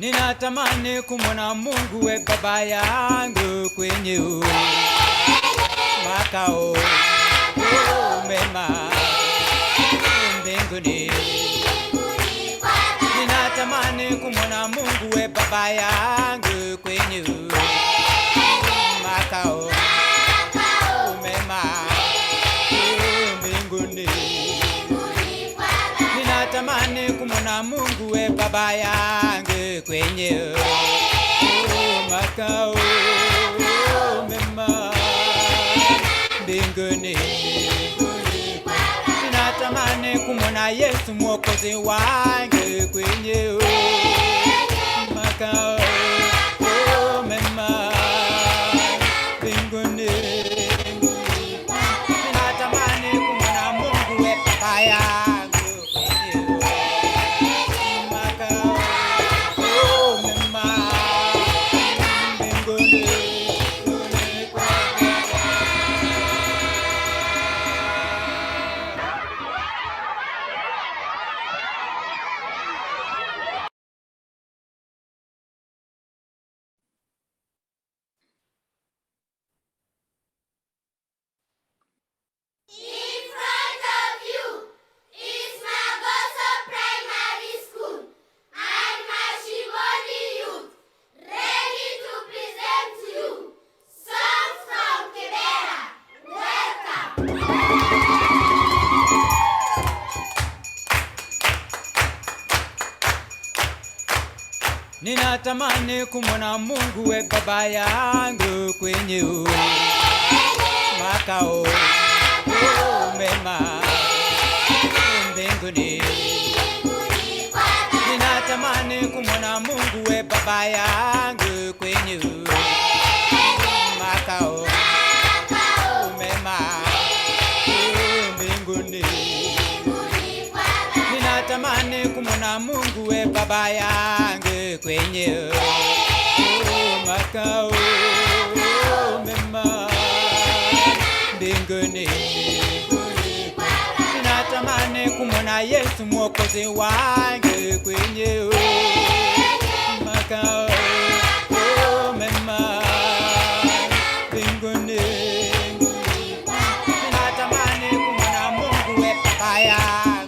Ninatamani kumwona Mungu we baba yangu kwenye makao mema mbinguni. Ninatamani kumwona Mungu we baba yangu kwenye makao mema mbinguni. Ninatamani kumwona Mungu we baba yangu kwenye makao mema mbinguni. Ninatamani kumwona Yesu mwokozi wangu kwenye makao mema mbinguni. Ninatamani kumwona Mungu we baba yangu Ninatamani kumwona Mungu we baba yangu kwenye makao mema mbinguni. Ninatamani kumwona Mungu we baba yangu kwenye makao mema mbinguni. Ninatamani kumwona Mungu we baba yangu kwenye makao mema mbinguni. Ninatamani kumwona Yesu mwokozi wangu kwenye makao mema mbinguni. Ninatamani kumwona Mungu we baba yangu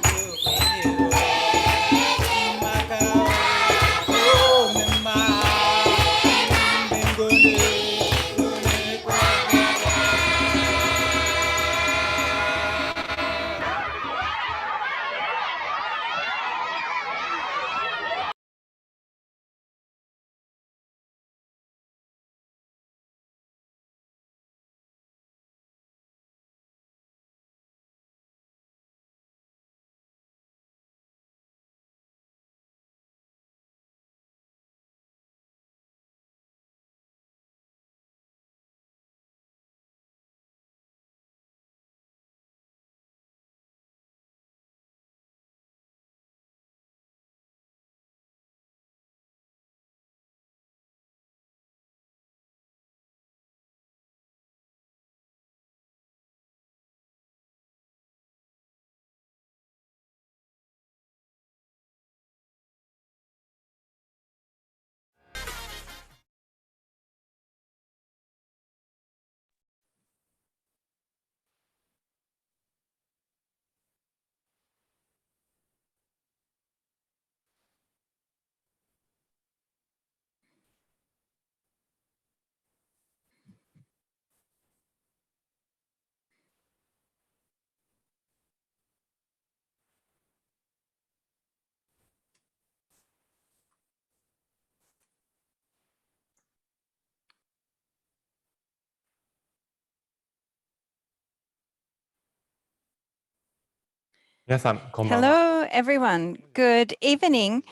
Hello, everyone. Good evening.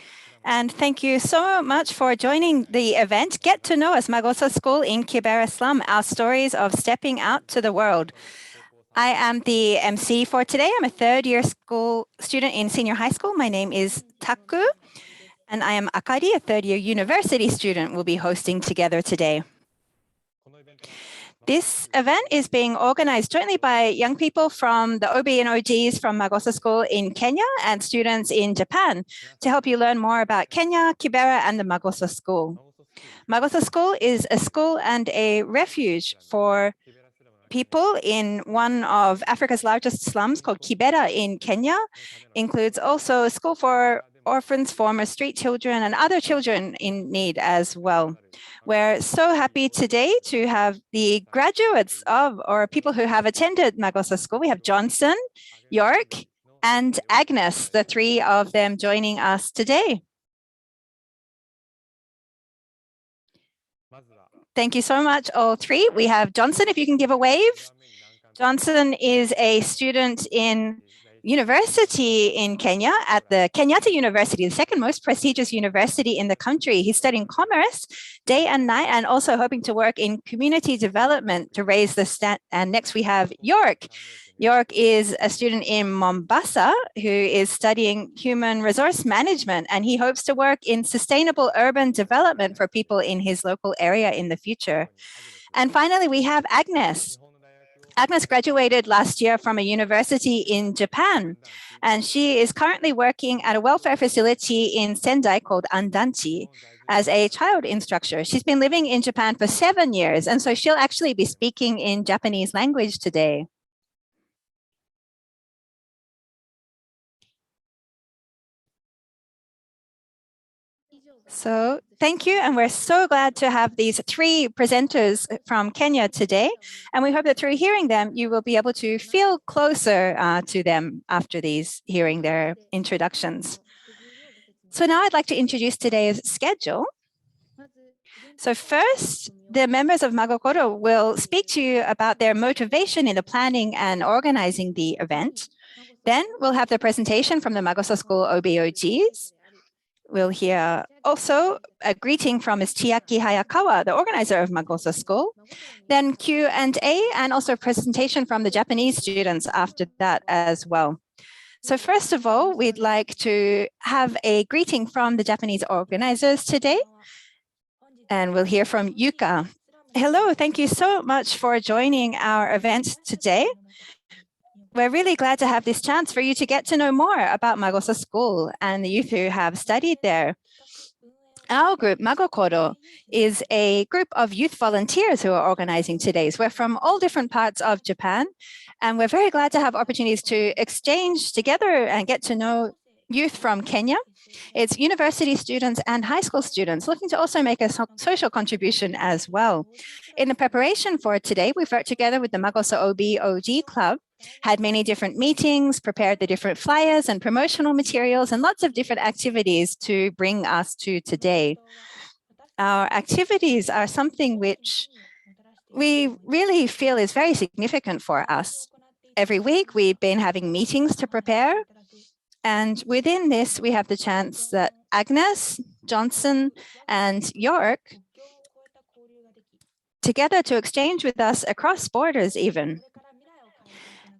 And thank you so much for joining the event. Get to know us, Magoso School in Kibera Slum, our stories of stepping out to the world. I am the MC for today. I'm a third-year school student in senior high school. My name is Taku, and I am Akari, a third-year university student. We'll be hosting together today. This event is being organized jointly by young people from the OB and OGs from Magoso School in Kenya and students in Japan to help you learn more about Kenya, Kibera, and the Magoso School. Magoso School is a school and a refuge for people in one of Africa's largest slums called Kibera in Kenya. Includes also a school for orphans, former street children, and other children in need as well. We're so happy today to have the graduates of, or people who have attended Magoso School. We have Johnson, Yorke, and Agnes, the three of them joining us today. Thank you so much, all three. We have Johnson, if you can give a wave. Johnson is a student in university in Kenya at the Kenyatta University, the second most prestigious university in the country. He's studying commerce day and night and also hoping to work in community development to raise the stat. And next we have Yorke. Yorke is a student in Mombasa who is studying human resource management, and he hopes to work in sustainable urban development for people in his local area in the future. And finally, we have Agnes. Agnes graduated last year from a university in Japan, and she is currently working at a welfare facility in Sendai called Andanchi as a child instructor. She's been living in Japan for 7 years, and so she'll actually be speaking in Japanese language today. So thank you, and we're so glad to have these three presenters from Kenya today, and we hope that through hearing them, you will be able to feel closer to them after hearing their introductions. So now I'd like to introduce today's schedule. So first, the members of Magocoro will speak to you about their motivation in the planning and organizing the event. Then we'll have the presentation from the Magoso School OBOGs. We'll hear also a greeting from Ms. Chiaki Hayakawa, the organizer of Magoso School, then Q&A, and also a presentation from the Japanese students after that as well. So first of all, we'd like to have a greeting from the Japanese organizers today, and we'll hear from Yuka. Hello, thank you so much for joining our event today. We're really glad to have this chance for you to get to know more about Magoso School and the youth who have studied there. Our group, Magocoro, is a group of youth volunteers who are organizing today's. We're from all different parts of Japan, and we're very glad to have opportunities to exchange together and get to know youth from Kenya. It's university students and high school students looking to also make a social contribution as well. In the preparation for today, we've worked together with the Magoso OBOG Club, had many different meetings, prepared the different flyers and promotional materials, and lots of different activities to bring us to today. Our activities are something which we really feel is very significant for us. Every week, we've been having meetings to prepare. And within this, we have the chance that Agnes, Johnson, and Yorke together to exchange with us across borders even,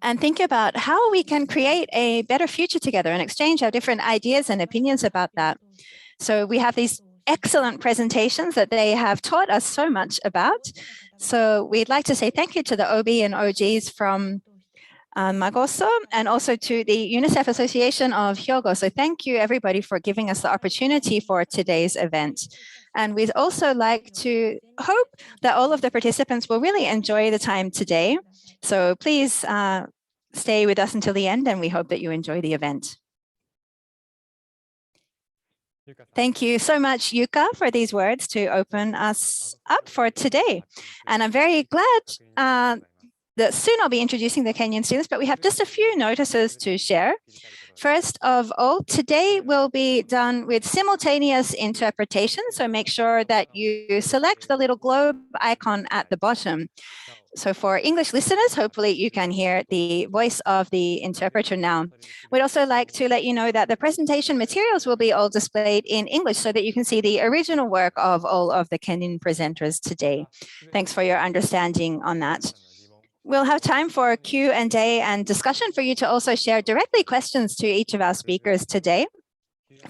and think about how we can create a better future together and exchange our different ideas and opinions about that. So we have these excellent presentations that they have taught us so much about. So we'd like to say thank you to the OB and OGs from Magoso, and also to the UNICEF Association of Hyogo. So thank you everybody for giving us the opportunity for today's event. And we'd also like to hope that all of the participants will really enjoy the time today. So please stay with us until the end, and we hope that you enjoy the event. Thank you so much, Yuka, for these words to open us up for today. And I'm very glad that soon I'll be introducing the Kenyan students, but we have just a few notices to share. First of all, today will be done with simultaneous interpretation, so make sure that you select the little globe icon at the bottom. So for English listeners, hopefully you can hear the voice of the interpreter now. We'd also like to let you know that the presentation materials will be all displayed in English so that you can see the original work of all of the Kenyan presenters today. Thanks for your understanding on that. We'll have time for Q&A and discussion for you to also share directly questions to each of our speakers today.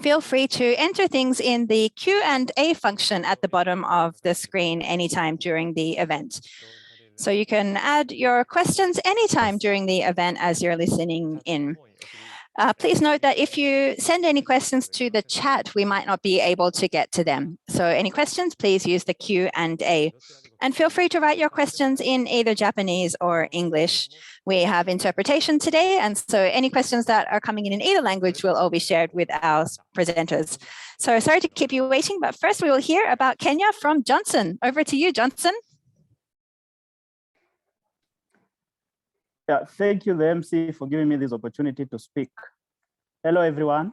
Feel free to enter things in the Q&A function at the bottom of the screen anytime during the event. So you can add your questions anytime during the event as you're listening in. Please note that if you send any questions to the chat, we might not be able to get to them. So any questions, please use the Q&A. And feel free to write your questions in either Japanese or English. We have interpretation today, and so any questions that are coming in either language will all be shared with our presenters. So sorry to keep you waiting, but first we will hear about Kenya from Johnson. Over to you, Johnson. Yeah, thank you, the MC, for giving me this opportunity to speak. Hello, everyone.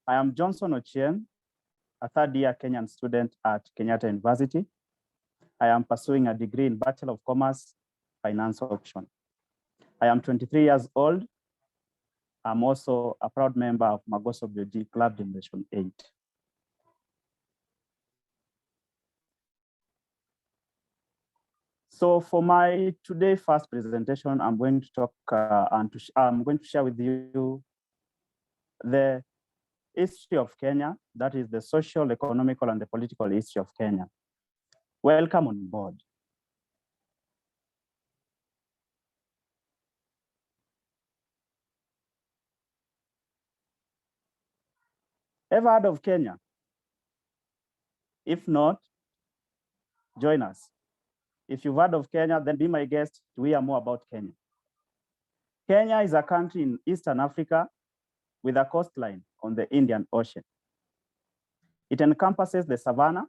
I am Johnson Ochieng, a third-year Kenyan student at Kenyatta University. I am pursuing a degree in Bachelor of Commerce, Finance option. I am 23 years old. I'm also a proud member of Magoso OBOG Club Generation 8. So for my today first presentation, I'm going to talk I'm going to share with you the history of Kenya, that is the social, economical, and the political history of Kenya. Welcome on board. Ever heard of Kenya? If not, join us. If you've heard of Kenya, then be my guest to hear more about Kenya. Kenya is a country in Eastern Africa with a coastline on the Indian Ocean. It encompasses the savanna,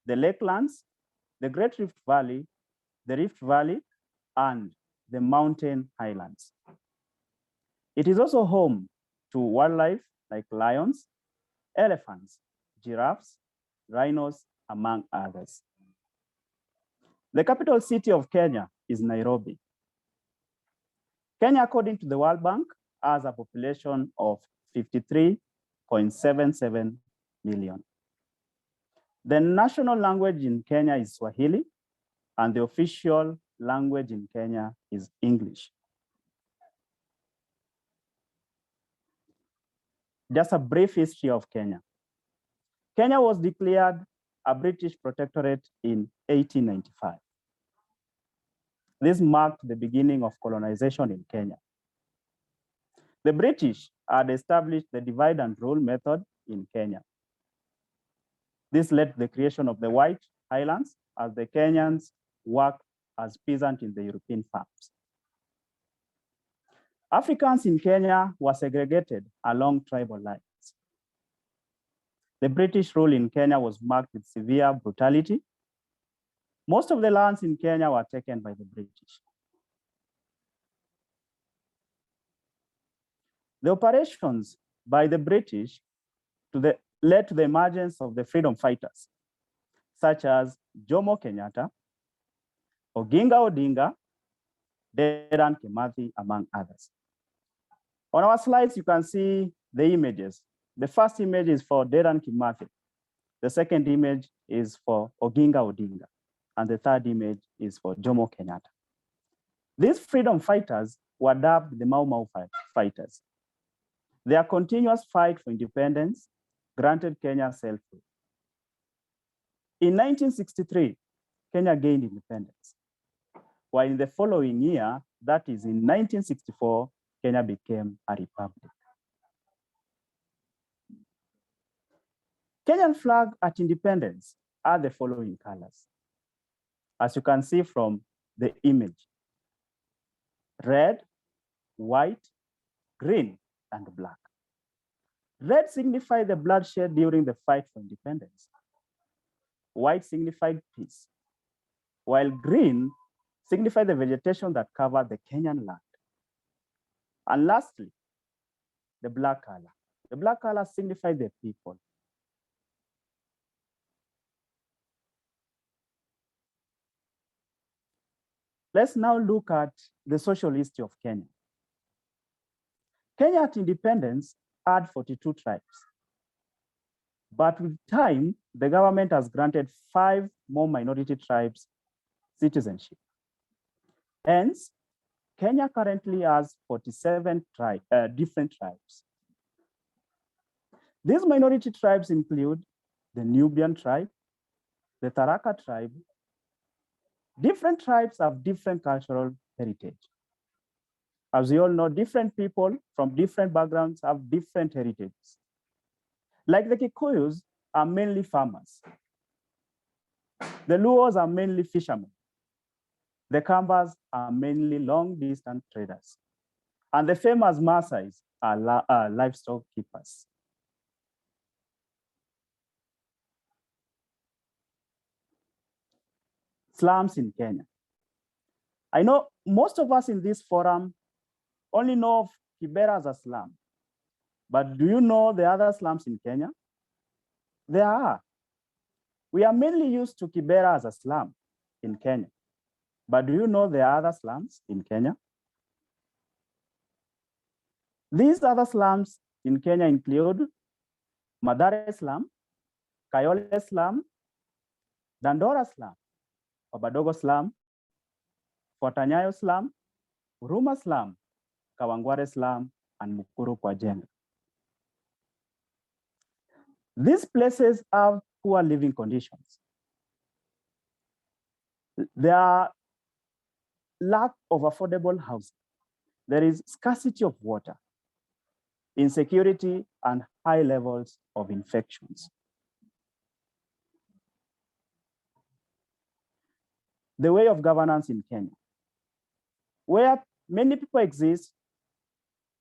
the lakelands, the Great Rift Valley, the Rift Valley, and the mountain highlands. It is also home to wildlife like lions, elephants, giraffes, rhinos, among others. The capital city of Kenya is Nairobi. Kenya, according to the World Bank, has a population of 53.77 million. The national language in Kenya is Swahili, and the official language in Kenya is English. Just a brief history of Kenya. Kenya was declared a British protectorate in 1895. This marked the beginning of colonization in Kenya. The British had established the divide and rule method in Kenya. This led to the creation of the White Highlands as the Kenyans worked as peasants in the European farms. Africans in Kenya were segregated along tribal lines. The British rule in Kenya was marked with severe brutality. Most of the lands in Kenya were taken by the British. The operations by the British led to the emergence of the freedom fighters, such as Jomo Kenyatta, Oginga Odinga, Dedan Kimathi, among others. On our slides, you can see the images. The first image is for Dedan Kimathi. The second image is for Oginga Odinga. And the third image is for Jomo Kenyatta. These freedom fighters were dubbed the Mau Mau fighters. Their continuous fight for independence granted Kenya self-rule. In 1963, Kenya gained independence, while in the following year, that is in 1964, Kenya became a republic. Kenyan flag at independence are the following colors. As you can see from the image: red, white, green, and black. Red signified the bloodshed during the fight for independence. White signified peace, while green signified the vegetation that covered the Kenyan land. And lastly, the black color. The black color signified the people. Let's now look at the social history of Kenya. Kenya at independence had 42 tribes. But with time, the government has granted 5 more minority tribes citizenship. Hence, Kenya currently has 47 different tribes. These minority tribes include the Nubian tribe, the Tharaka tribe, Different tribes have different cultural heritage. As you all know, different people from different backgrounds have different heritages. Like the Kikuyus are mainly farmers. The Luos are mainly fishermen. The Kambas are mainly long-distance traders. And the famous Maasais are livestock keepers. Slums in Kenya. I know most of us in this forum only know of Kibera as a slum, but do you know the other slums in Kenya? There are. We are mainly used to Kibera as a slum in Kenya, but do you know the other slums in Kenya? These other slums in Kenya include Mathare Slum, Kayole Slum, Dandora Slum, Obadogo Slum, Fortanyayo Slum, Huruma Slum, Kawangware Slum, and Mukuru-kwa-Jenga. These places have poor living conditions. There are lack of affordable housing. There is scarcity of water, insecurity, and high levels of infections. The way of governance in Kenya. Where many people exist,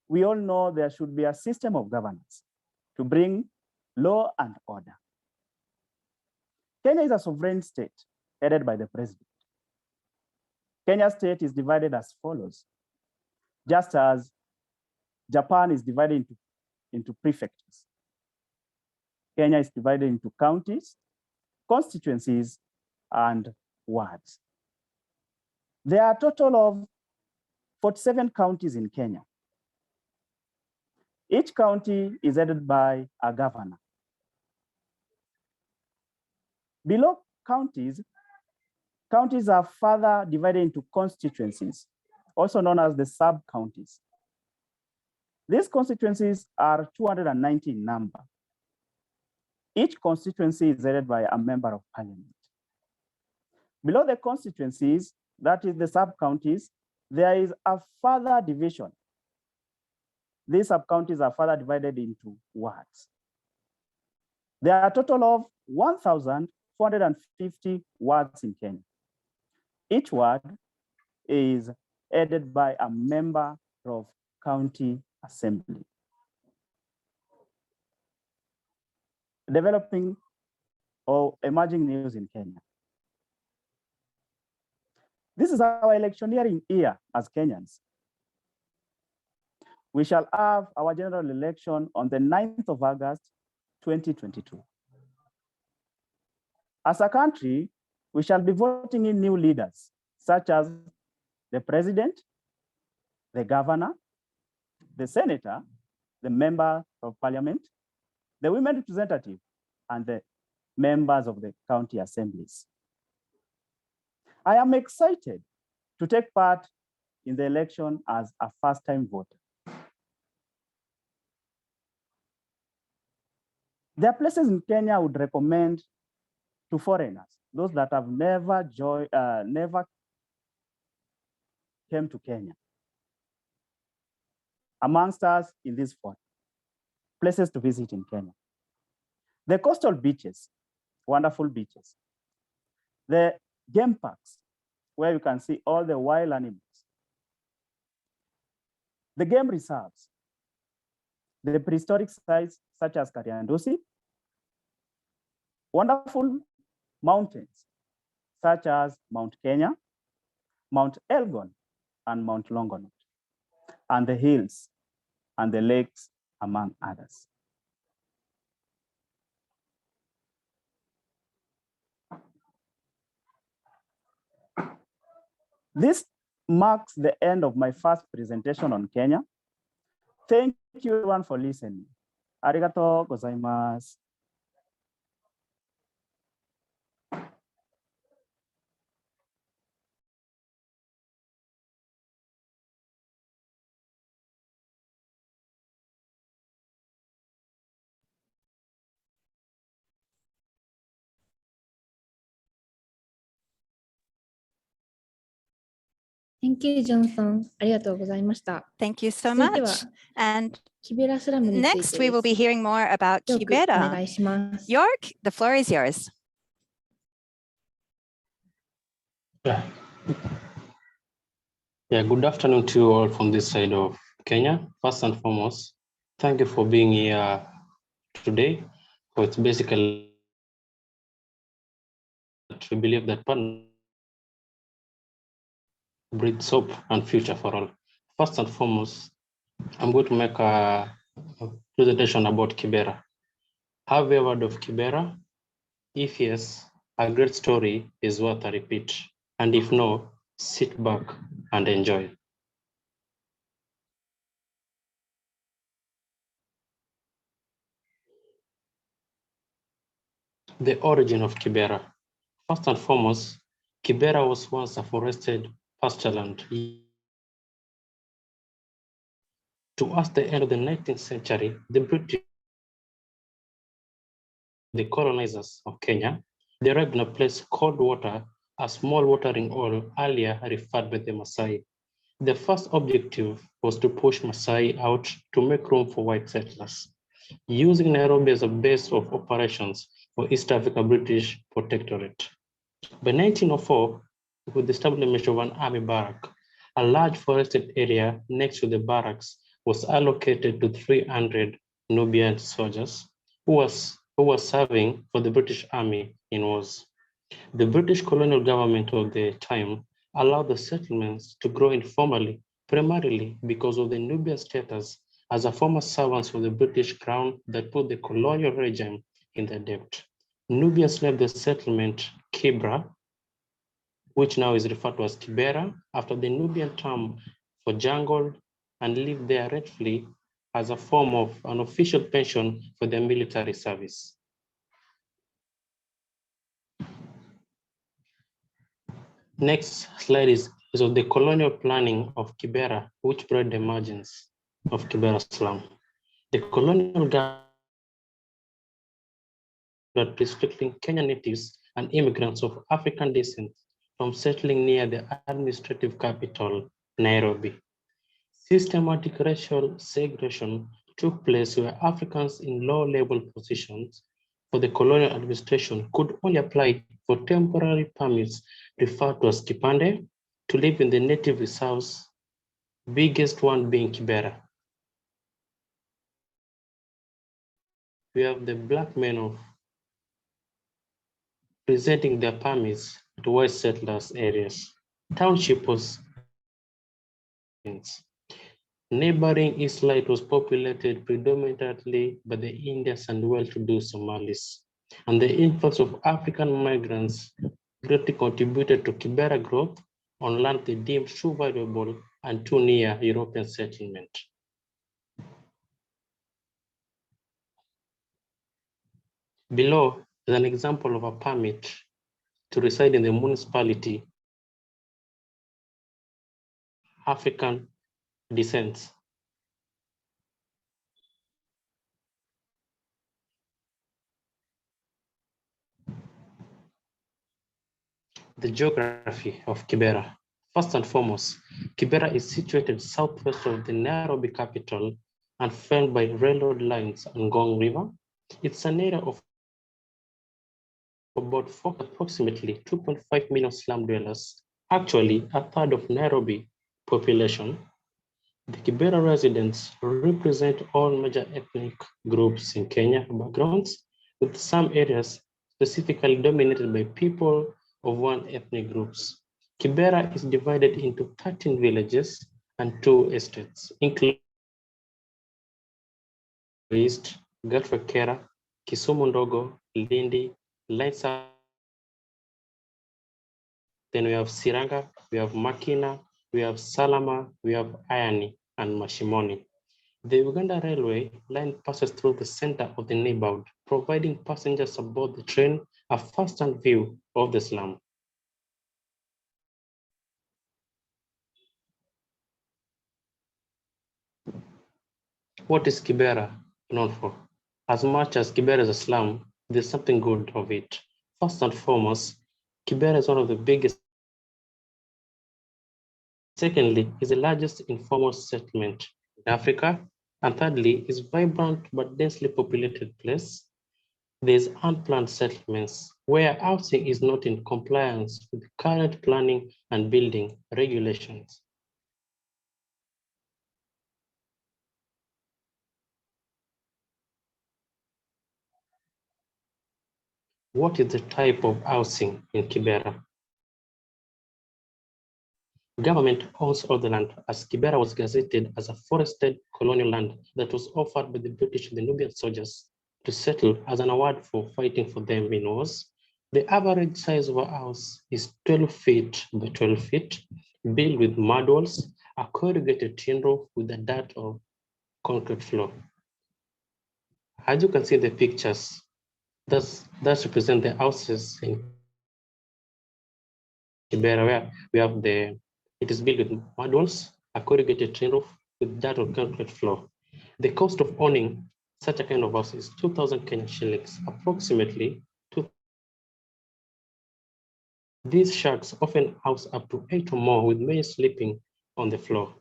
we all know there should be a system of governance to bring law and order. Kenya is a sovereign state headed by the president. Kenya's state is divided as follows, just as Japan is divided into prefectures. Kenya is divided into counties, constituencies, and wards. There are a total of 47 counties in Kenya. Each county is headed by a governor. Below counties, counties are further divided into constituencies, also known as the sub-counties. These constituencies are 290 in number. Each constituency is headed by a member of parliament. Below the constituencies, that is the sub-counties, there is a further division. These sub-counties are further divided into wards. There are a total of 1,450 wards in Kenya. Each ward is headed by a member of county assembly. Developing or emerging news in Kenya. This is our electioneering year as Kenyans. We shall have our general election on the 9th of August, 2022. As a country, we shall be voting in new leaders, such as the president, the governor, the senator, the member of parliament, the women representative, and the members of the county assemblies. I am excited to take part in the election as a first-time voter. There are places in Kenya I would recommend to foreigners, those that have never came to Kenya. Amongst us in this forum, places to visit in Kenya. The coastal beaches, wonderful beaches. The game parks, where you can see all the wild animals. The game reserves. The prehistoric sites such as Kariandusi. Wonderful mountains such as Mount Kenya, Mount Elgon, and Mount Longonot, and the hills and the lakes, among others. This marks the end of my first presentation on Kenya. Thank you everyone for listening. Arigato gozaimasu. Thank you, Johnson. ありがとうございました。 Thank you so 続いては much. And キベラスラムについてです。 next, we will be hearing more about よくお願 Kibera. いします。 Yorke, the floor is yours. Yeah, good afternoon to you all from this side of Kenya. First and foremost, thank you for being here today. So it's basically we believe that partner breeds hope and future for all. First and foremost, I'm going to make a presentation about Kibera. Have you ever heard of Kibera? If yes, a great story is worth a repeat. And if no, sit back and enjoy. The origin of Kibera. First and foremost, Kibera was once a forested pastureland. Towards the end of the 19th century, the British, the colonizers of Kenya, they arrived in a place called Water, a small watering hole earlier referred by the Maasai. The first objective was to push Maasai out to make room for white settlers, using Nairobi as a base of operations for East Africa British Protectorate. By 1904, with the establishment of an army barrack, a large forested area next to the barracks was allocated to 300 Nubian soldiers who were serving for the British Army in wars. The British colonial government of the time allowed the settlements to grow informally, primarily because of the Nubian status as a former servants of the British Crown that put the colonial regime in their debt. Nubians left the settlement Kibera, which now is referred to as Kibera, after the Nubian term for jungle, and lived there rightfully as a form of an official pension for their military service. Next slide is of the colonial planning of Kibera, which bred the emergence of Kibera Slum. The colonial government restricting Kenyan natives and immigrants of African descent from settling near the administrative capital, Nairobi. Systematic racial segregation took place where Africans in low-level positions for the colonial administration could only apply for temporary permits referred to as kipande to live in the native reserves, biggest one being Kibera. We have the black men of presenting their permits to white settlers areas. Township was neighboring Eastlight was populated predominantly by the Indians and well-to-do Somalis, and the influx of African migrants greatly contributed to Kibera growth on land they deemed too valuable and too near European settlement. Below is an example of a permit to reside in the municipality, African descent. The geography of Kibera. First and foremost, Kibera is situated southwest of the Nairobi capital and fed by railroad lines and Ngong River. It's an area of about approximately 2.5 million slum dwellers, actually a third of Nairobi population. The Kibera residents represent all major ethnic groups in Kenya backgrounds, with some areas specifically dominated by people of one ethnic groups. Kibera is divided into 13 villages and 2 estates, including East, Gatwekera, Kisumu Ndogo, Lindi, Laisa. Then we have Siranga, we have Makina, we have Salama, we have Ayani, and Mashimoni. The Uganda Railway line passes through the center of the neighborhood, providing passengers aboard the train a first-hand view of the slum. What is Kibera known for? As much as Kibera is a slum, there's something good of it. First and foremost, Kibera is one of the biggest Secondly, is the largest informal settlement in Africa. And thirdly, is vibrant but densely populated place. There's unplanned settlements where housing is not in compliance with current planning and building regulations. What is the type of housing in Kibera? Government owns all the land, as Kibera was gazetted as a forested colonial land that was offered by the British to the Nubian soldiers to settle as an award for fighting for them in wars. The average size of a house is 12 feet by 12 feet, built with mud walls, a corrugated tin roof with a dirt or concrete floor. As you can see in the pictures, that represent the houses in Kibera, where we have it is built with mud walls, a corrugated tin roof with dirt or concrete floor. The cost of owning such a kind of house is 2,000 Kenyan shillings, approximately. These shacks often house up to 8 or more, with many sleeping on the floor.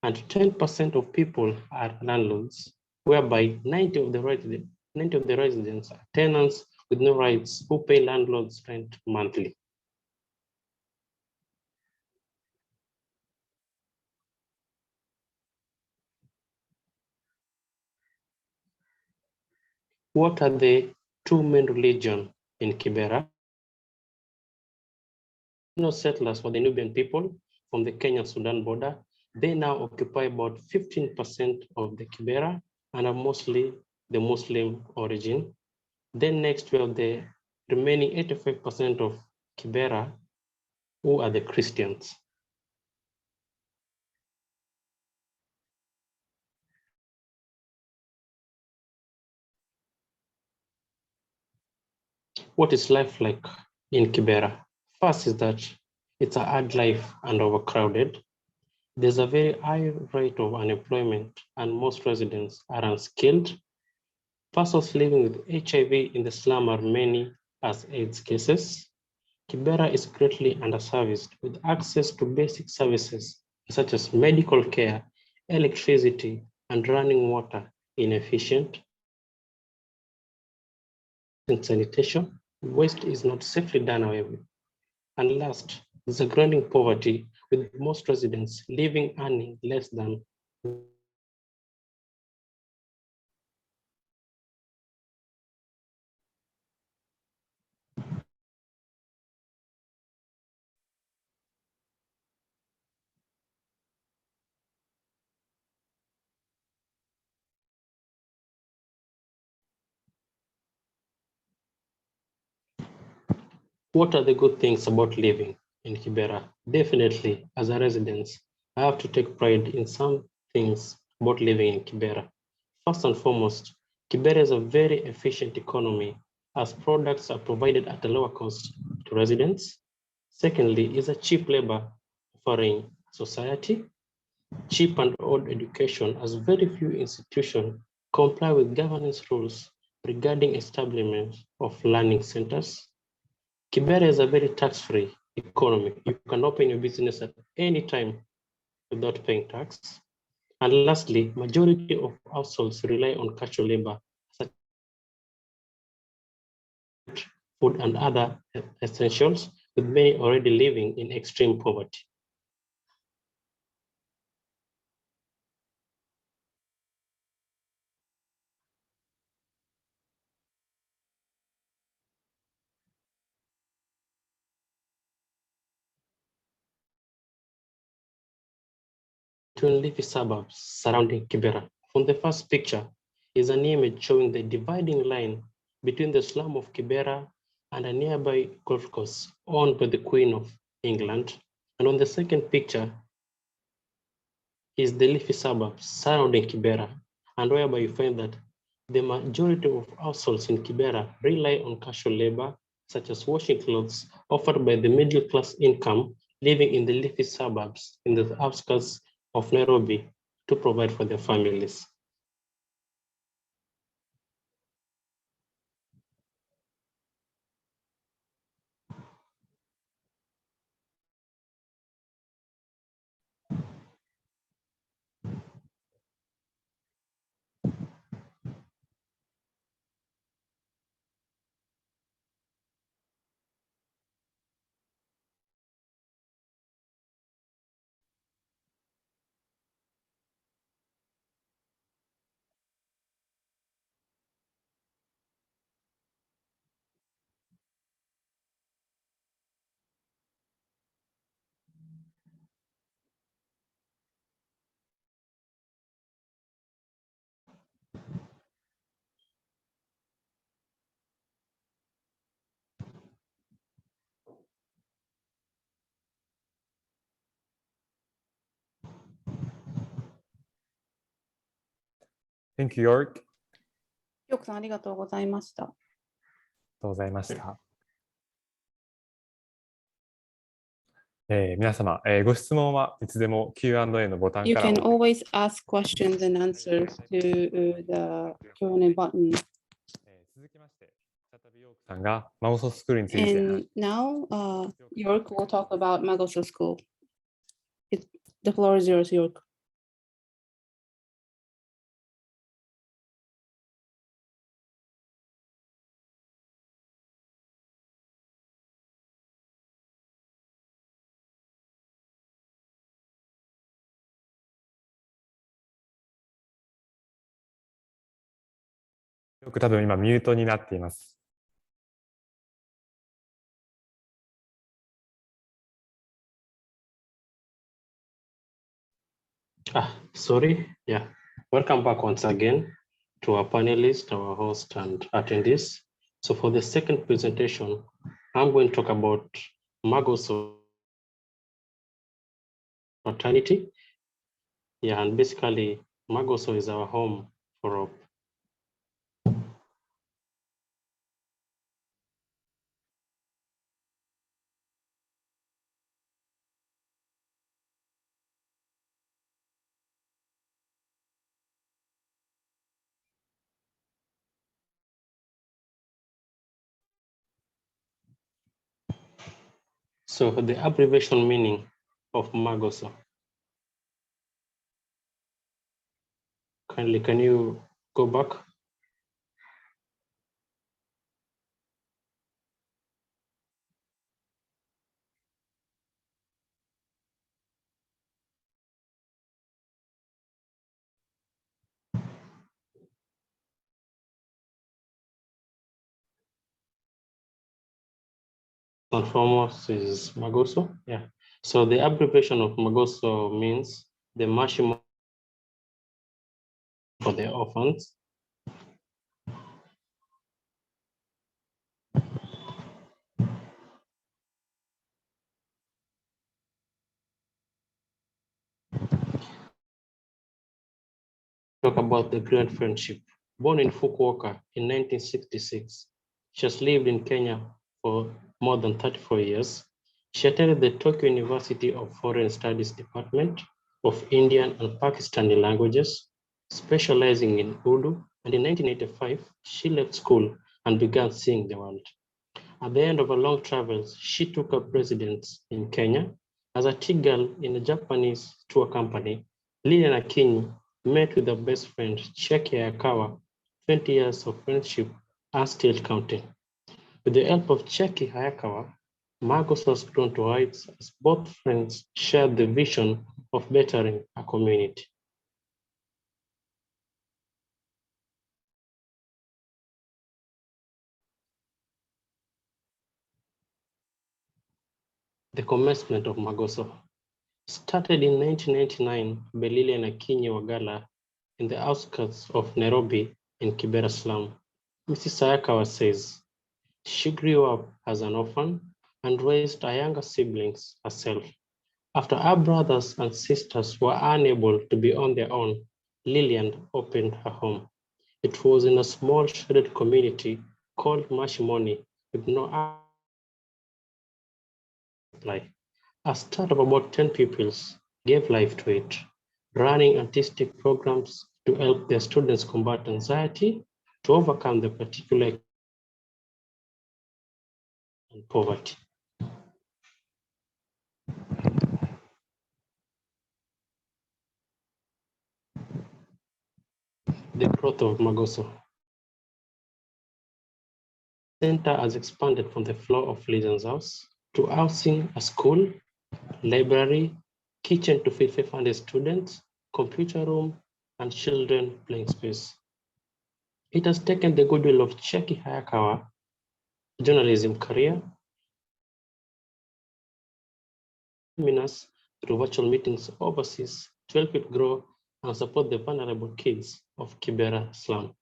And 10% of people are landlords, whereby 90 of the residents are tenants with no rights who pay landlords rent monthly. What are the two main religions in Kibera? Settlers were the Nubian people from the Kenya-Sudan border. They now occupy about 15% of the Kibera and are mostly the Muslim origin. Then next we have the remaining 85% of Kibera, who are the Christians. What is life like in Kibera? First is that it's a hard life and overcrowded. There's a very high rate of unemployment and most residents are unskilled. Persons living with HIV in the slum are many as AIDS cases. Kibera is greatly underserviced with access to basic services such as medical care, electricity, and running water inefficient. In sanitation, waste is not safely done away. And last, there's a growing poverty with most residents living earning less than What are the good things about living in Kibera? Definitely, as a resident, I have to take pride in some things about living in Kibera. First and foremost, Kibera is a very efficient economy as products are provided at a lower cost to residents. Secondly, is a cheap labor offering society, cheap and old education as very few institutions comply with governance rules regarding establishment of learning centers. Kibera is a very tax-free economy. You can open your business at any time without paying tax. And lastly, majority of households rely on casual labor, such as food and other essentials, with many already living in extreme poverty. Between leafy suburbs surrounding Kibera. From the first picture is an image showing the dividing line between the slum of Kibera and a nearby golf course owned by the Queen of England. And on the second picture is the leafy suburbs surrounding Kibera, and whereby you find that the majority of households in Kibera rely on casual labor, such as washing clothes, offered by the middle class income living in the leafy suburbs in the outskirts of Nairobi to provide for their families. Thank you, York. よくさんありがとうございました。ありがとうございました。皆様、ご質問はいつでも Q&A のボタン You から can always ask questions and answers to the Q&A button. 続きまして、再びヨークさんがマゴソスクールについて And now, York will talk about Magoso School. The floor is yours, York. よく多分今ミュートになっています。Sorry. Yeah. Welcome back once again to our panelists, our host, and attendees. So for the second presentation, I'm going to talk about Magoso fraternity. Yeah, and basically, Magoso is our home for all. So the abbreviation meaning of Magoso. Kindly, can you go back? And foremost is Magoso. Yeah. So the abbreviation of Magoso means the maximum for the orphans. Talk about the great friendship. Born in Fukuoka in 1966, she has lived in Kenya for more than 34 years. She attended the Tokyo University of Foreign Studies Department of Indian and Pakistani languages, specializing in Urdu. And in 1985, she left school and began seeing the world. At the end of her long travels, she took up residence in Kenya. As a tea girl in a Japanese tour company, Lilian Akinyi met with her best friend, Cheki Hayakawa. 20 years of friendship are still counting. With the help of Cheki Hayakawa, Magoso has grown to heights as both friends shared the vision of bettering a community. The commencement of Magoso started in 1999 by Lilian Akinyi Wagala in the outskirts of Nairobi in Kibera Slum. Mrs. Hayakawa says she grew up as an orphan and raised her younger siblings herself. After her brothers and sisters were unable to be on their own, Lilian opened her home. It was in a small shaded community called Mashimoni with no supply. A start of about 10 pupils gave life to it, running artistic programs to help their students combat anxiety, to overcome the particular and poverty. The growth of Magoso. The center has expanded from the floor of Lilian's house to housing a school, library, kitchen to feed 500 students, computer room, and children playing space. It has taken the goodwill of Cheki Hayakawa journalism career, seminars through virtual meetings overseas to help it grow and support the vulnerable kids of Kibera Slum.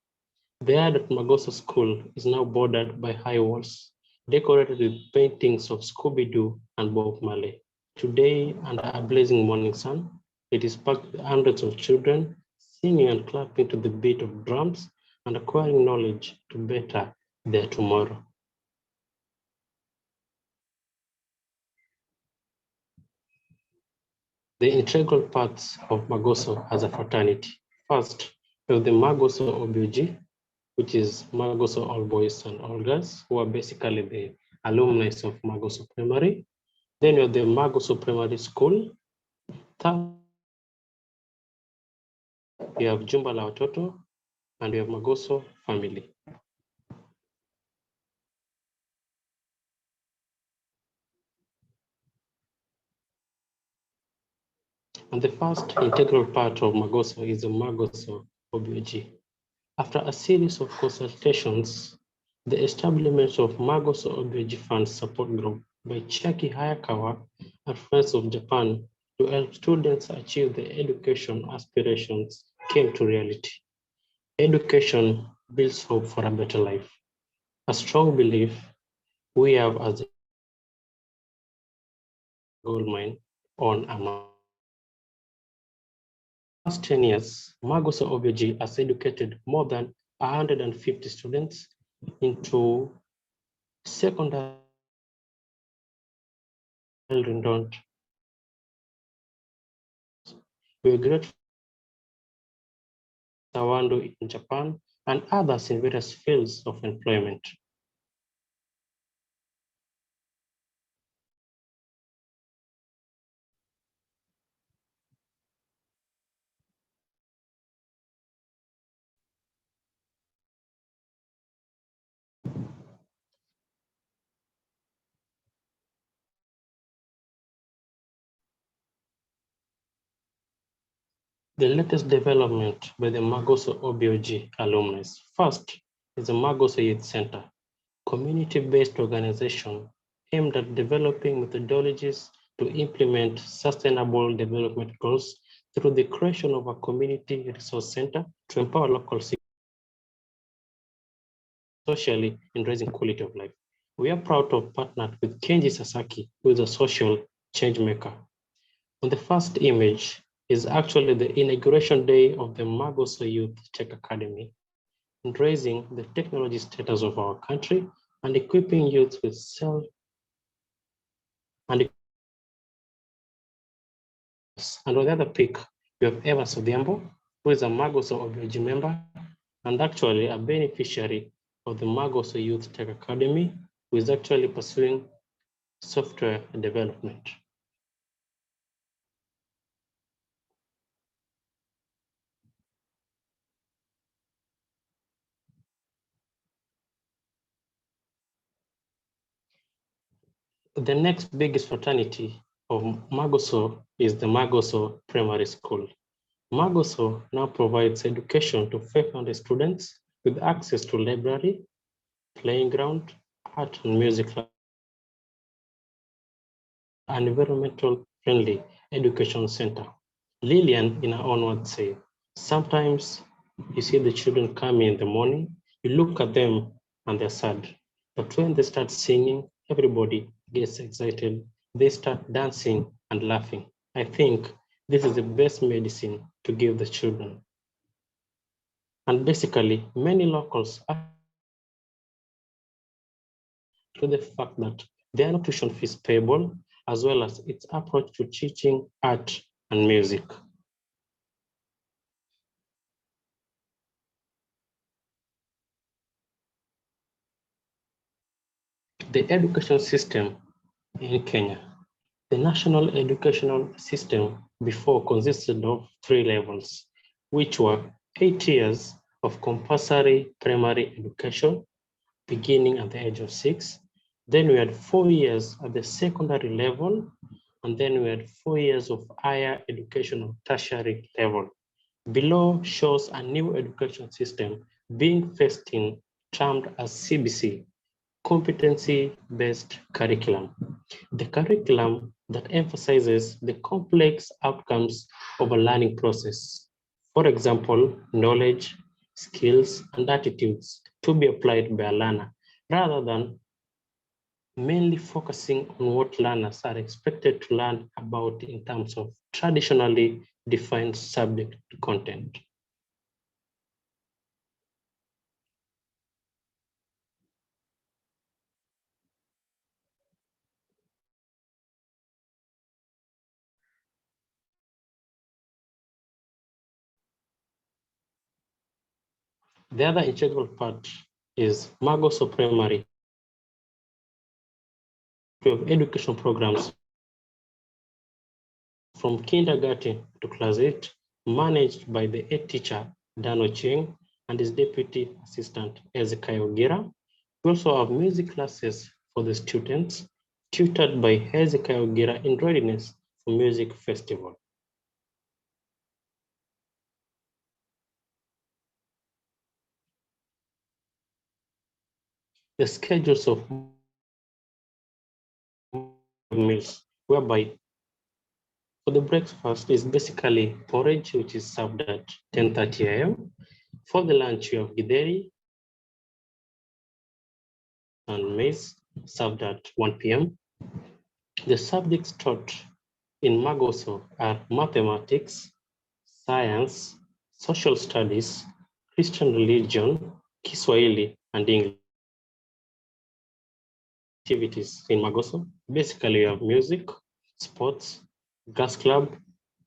The yard at Magoso School is now bordered by high walls, decorated with paintings of Scooby-Doo and Bob Marley. Today, under a blazing morning sun, it is packed with hundreds of children singing and clapping to the beat of drums, and acquiring knowledge to better their tomorrow. The integral parts of Magoso as a fraternity. First, we have the Magoso OBG, which is Magoso all boys and all girls, who are basically the alumni of Magoso Primary. Then you have the Magoso Primary School. Third, you have Jumba la Watoto, and you have Magoso Family. And the first integral part of Magoso is the Magoso OBG. After a series of consultations, the establishment of Magoso OBG Fund Support Group by Chiaki Hayakawa and Friends of Japan to help students achieve their education aspirations came to reality. Education builds hope for a better life. A strong belief we have as a gold mine on a last 10 years, Magoso OBG has educated more than 150 students into secondary renowned. We are grateful to Tawando in Japan and others in various fields of employment. The latest development by the Magoso OBOG alumni. First is the Magoso Youth Center, community-based organization aimed at developing methodologies to implement sustainable development goals through the creation of a community resource center to empower local socially in raising quality of life. We are proud to have partnered with Kenji Sasaki, who is a social change maker. On the first image is actually the inauguration day of the Magoso Youth Tech Academy, in raising the technology status of our country and equipping youth with and on the other pic, we have Evans Odhiambo, who is a Magoso OBG member and actually a beneficiary of the Magoso Youth Tech Academy, who is actually pursuing software development. The next biggest fraternity of Magoso is the Magoso Primary School. Magoso now provides education to 500 students with access to library, playing ground, art and music, and environmental friendly education center. Lillian, in her own words, say, sometimes you see the children coming in the morning, you look at them and they're sad. But when they start singing, everybody gets excited. They start dancing and laughing. I think this is the best medicine to give the children. And basically, many locals are to the fact that there are no tuition fees payable, as well as its approach to teaching art and music. The education system in Kenya. The national educational system before consisted of 3 levels, which were 8 years of compulsory primary education, beginning at the age of 6. Then we had 4 years at the secondary level, and then we had 4 years of higher education of tertiary level. Below shows a new education system being phased in, termed as CBC, competency-based curriculum. The curriculum that emphasizes the complex outcomes of a learning process. For example, knowledge, skills, and attitudes to be applied by a learner, rather than mainly focusing on what learners are expected to learn about in terms of traditionally defined subject content. The other integral part is Magoso Primary. We have education programs from kindergarten to class 8, managed by the head teacher, Dano Ching, and his deputy assistant, Ezekiel Gira. We also have music classes for the students, tutored by Ezekiel Gira in readiness for music festival. The schedules of meals, whereby for the breakfast is basically porridge, which is served at 10:30 a.m. For the lunch, you have githeri and maize served at 1 p.m. The subjects taught in Magoso are mathematics, science, social studies, Christian religion, Kiswahili, and English. Activities in Magoso, basically you have music, sports, gas club,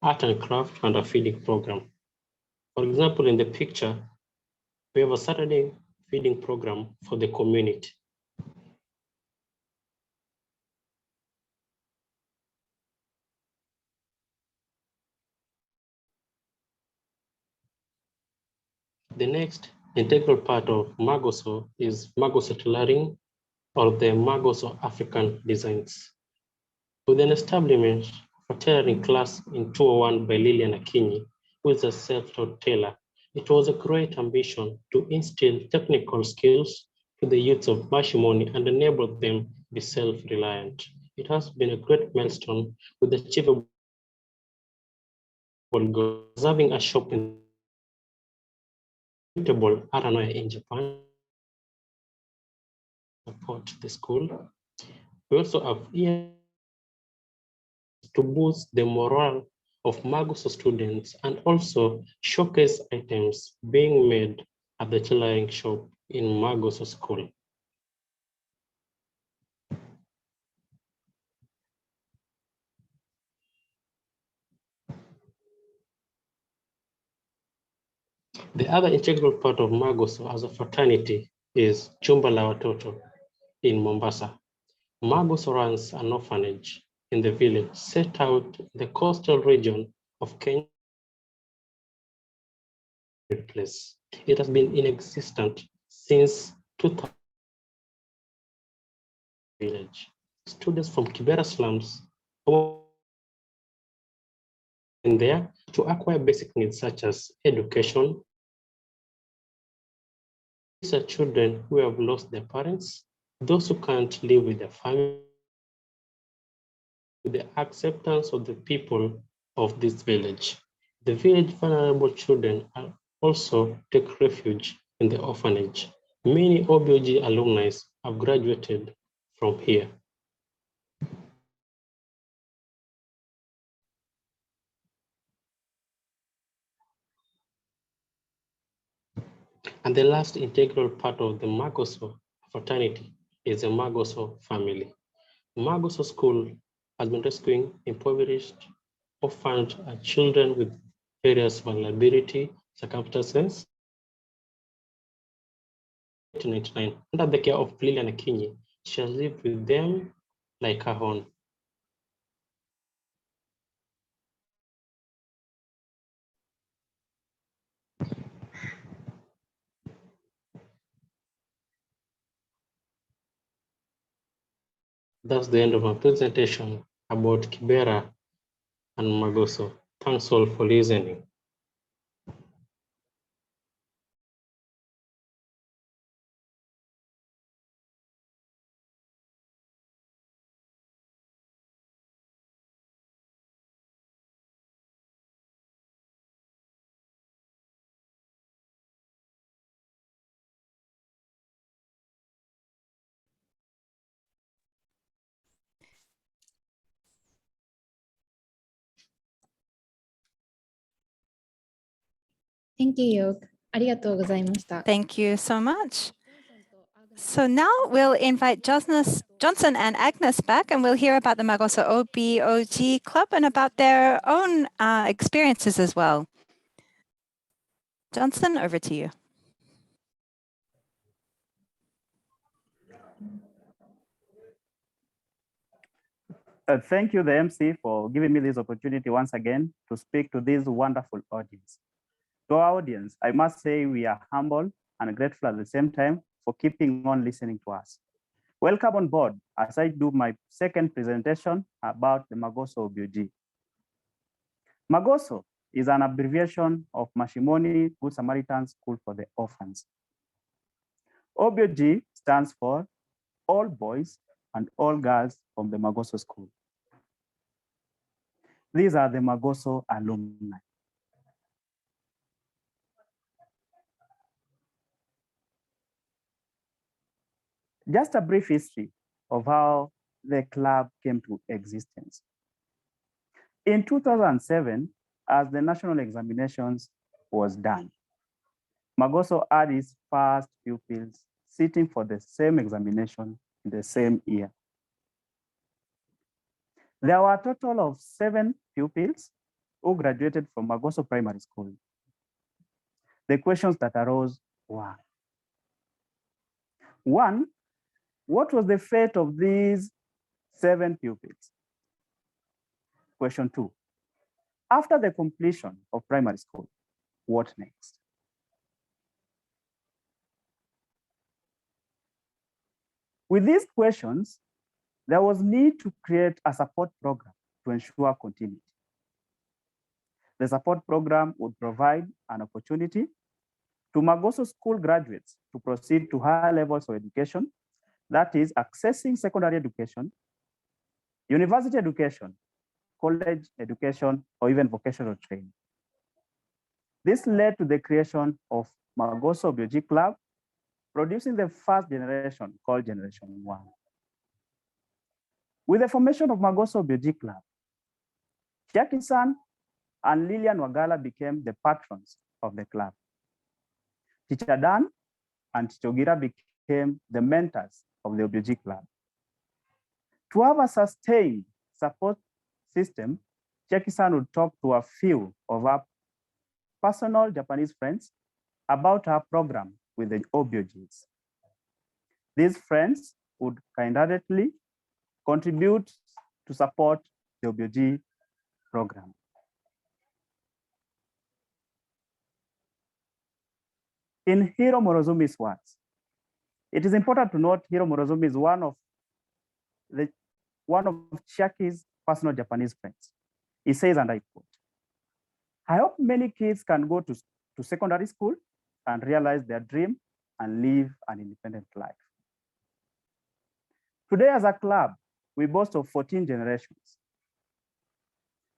art and craft, and a feeding program. For example, in the picture, we have a Saturday feeding program for the community. The next integral part of Magoso is Magoso tailoring, or the Magoso African designs. With an establishment of a tailoring class in 201 by Lilian Akinyi, who is a self-taught tailor, it was a great ambition to instill technical skills to the youths of Mashimoni and enable them to be self-reliant. It has been a great milestone with achievable goal, having a shop in Aranoya in Japan, support the school. We also have to boost the morale of Magoso students and also showcase items being made at the tailoring shop in Magoso School. The other integral part of Magoso as a fraternity is Chumba la Watoto in Mombasa. Magoso runs an orphanage in the village set out in the coastal region of Kenya. Place. It has been in existence since 2000. Village. Students from Kibera slums in there to acquire basic needs such as education. These are children who have lost their parents, those who can't live with their family, with the acceptance of the people of this village. The village vulnerable children also take refuge in the orphanage. Many OBOG alumni have graduated from here. And the last integral part of the Magoso fraternity is the Magoso family. Magoso School has been rescuing impoverished, orphaned children with various vulnerability circumstances. In 1999, under the care of Lilian Akinyi, she has lived with them like her own. That's the end of my presentation about Kibera and Magoso. Thanks all for listening. Thank you, Yorke. ありがとうございました。 Thank you so much. So now we'll invite Johnson and Agnes back, and we'll hear about the Magoso OBOG Club and about their own experiences as well. Johnson, over to you. Thank you, the MC, for giving me this opportunity once again to speak to this wonderful audience. To our audience, I must say we are humble and grateful at the same time for keeping on listening to us. Welcome on board as I do my second presentation about the Magoso OBG. Magoso is an abbreviation of Mashimoni Good Samaritan School for the Orphans. OBG stands for All Boys and All Girls from the Magoso School. These are the Magoso alumni. Just a brief history of how the club came to existence. In 2007, as the national examinations was done, Magoso had his first pupils sitting for the same examination in the same year. There were a total of 7 pupils who graduated from Magoso Primary School. The questions that arose were, 1, what was the fate of these 7 pupils? Question 2, after the completion of primary school, what next? With these questions, there was need to create a support program to ensure continuity. The support program would provide an opportunity to Magoso School graduates to proceed to higher levels of education, that is accessing secondary education, university education, college education, or even vocational training. This led to the creation of Magoso OBOG Club, producing the first generation called Generation 1. With the formation of Magoso OBOG Club, Chiaki-san and Lilian Wagala became the patrons of the club. Teacher Dan and Teacher Gira became the mentors of the OBOG Club. To have a sustained support system, Chiaki-san would talk to a few of her personal Japanese friends about her program with the OBOGs. These friends would kindly contribute to support the OBOG program. In Hiro Morozumi's words, it is important to note Hiro Morozumi is one of Chiaki's personal Japanese friends. He says, and I quote, I hope many kids can go to secondary school and realize their dream and live an independent life. Today, as a club, we boast of 14 generations.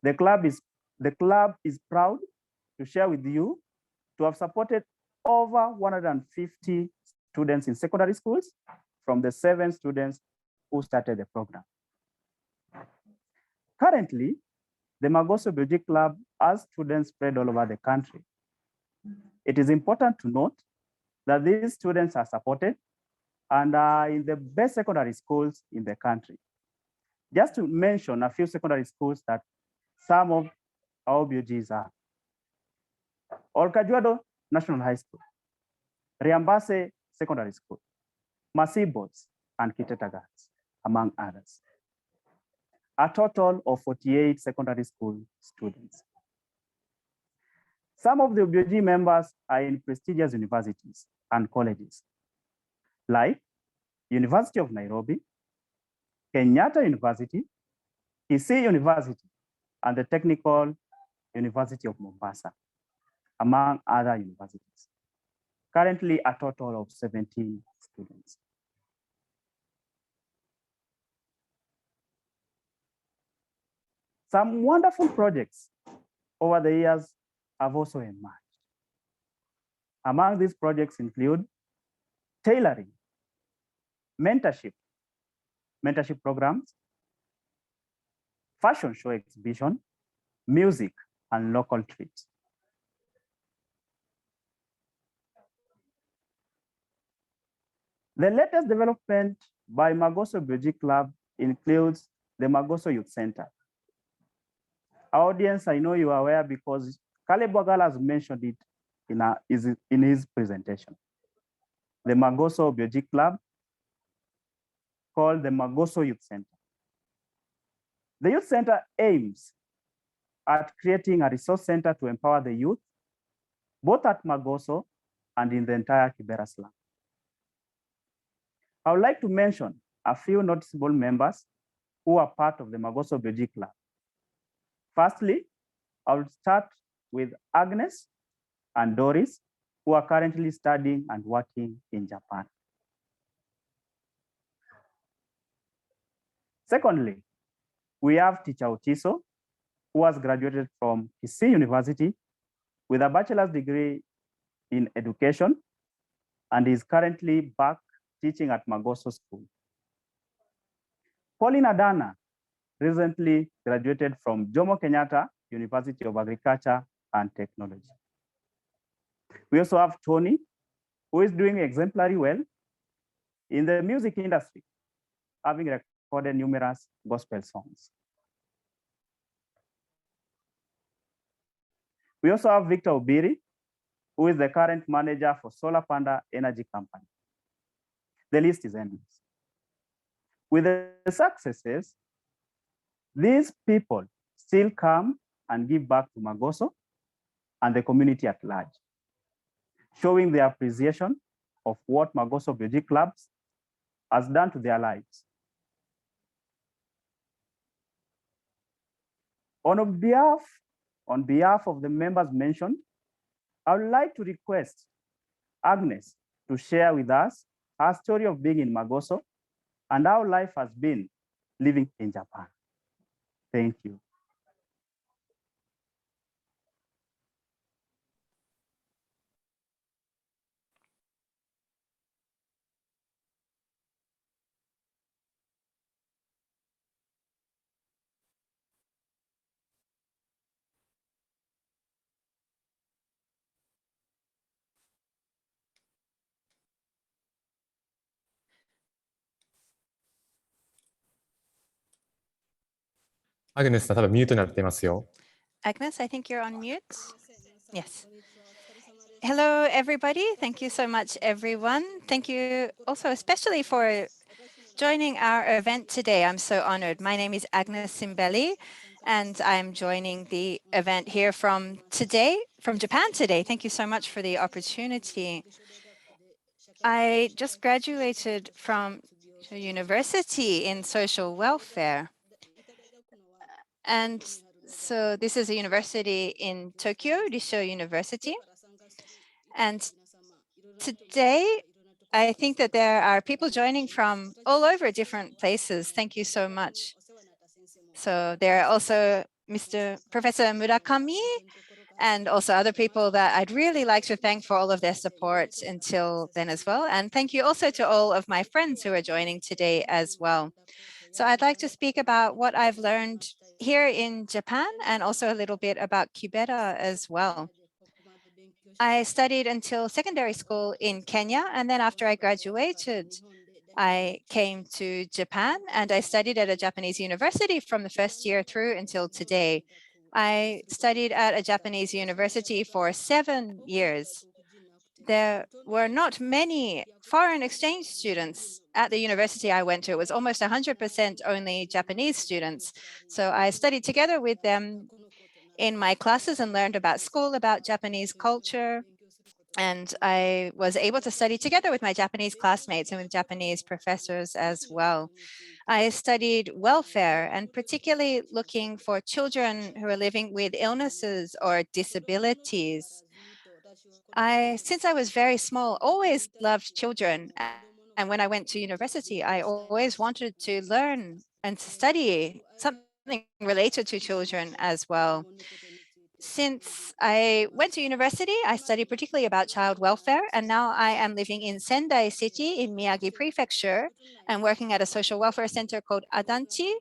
The club is proud to share with you to have supported over 150 students in secondary schools from the 7 students who started the program. Currently, the Magoso OBOG Club has students spread all over the country. It is important to note that these students are supported and are in the best secondary schools in the country. Just to mention a few secondary schools that some of our OBOGs are. Olkajuado National High School, Riambase Secondary School, Masibos, and Kiteta Girls, among others. A total of 48 secondary school students. Some of the OBOG members are in prestigious universities and colleges, like University of Nairobi, Kenyatta University, Kisii University, and the Technical University of Mombasa, among other universities. Currently, a total of 17 students. Some wonderful projects over the years have also emerged. Among these projects include tailoring, mentorship programs, fashion show exhibition, music, and local trips. The latest development by Magoso OBOG Club includes the Magoso Youth Center. Our audience, I know you are aware because Caleb Wagala has mentioned it in his presentation. The Magoso OBOG Club called the Magoso Youth Center. The Youth Center aims at creating a resource center to empower the youth, both at Magoso and in the entire Kibera Slum. I would like to mention a few noticeable members who are part of the Magoso OBG Club. Firstly, I will start with Agnes and Doris, who are currently studying and working in Japan. Secondly, we have teacher Otiso, who has graduated from Kisii University with a bachelor's degree in education and is currently back teaching at Magoso School. Paulina Dana recently graduated from Jomo Kenyatta University of Agriculture and Technology. We also have Tony, who is doing exemplary well in the music industry, having recorded numerous gospel songs. We also have Victor Obiri, who is the current manager for Solar Panda Energy Company. The list is endless. With the successes, these people still come and give back to Magoso and the community at large, showing their appreciation of what Magoso OBG Clubs has done to their lives. On behalf of the members mentioned, I would like to request Agnes to share with us her story of being in Magoso and how life has been living in Japan. Thank you. Agnes さん、多分ミュートになってますよ。Agnes, I think you're on mute. Yes. Hello, everybody. Thank you so much, everyone. Thank you also especially for joining our event today. I'm so honored. My name is Agnes Simbeli, and I'm joining the event here from Japan today. Thank you so much for the opportunity. I just graduated from university in social welfare. And so this is a university in Tokyo, Rissho University. And today, I think that there are people joining from all over different places. Thank you so much. So there are also Professor Murakami and also other people that I'd really like to thank for all of their support until then as well. And thank you also to all of my friends who are joining today as well. So I'd like to speak about what I've learned here in Japan and also a little bit about Kibera as well. I studied until secondary school in Kenya, and then after I graduated, I came to Japan and I studied at a Japanese university from the first year through until today. I studied at a Japanese university for 7 years. There were not many foreign exchange students at the university I went to. It was almost 100% only Japanese students. So I studied together with them in my classes and learned about school, about Japanese culture. And I was able to study together with my Japanese classmates and with Japanese professors as well. I studied welfare and particularly looking for children who are living with illnesses or disabilities. Since I was very small, always loved children. And when I went to university, I always wanted to learn and to study something related to children as well. Since I went to university, I studied particularly about child welfare, and now I am living in Sendai City in Miyagi Prefecture and working at a social welfare center called Adanchi,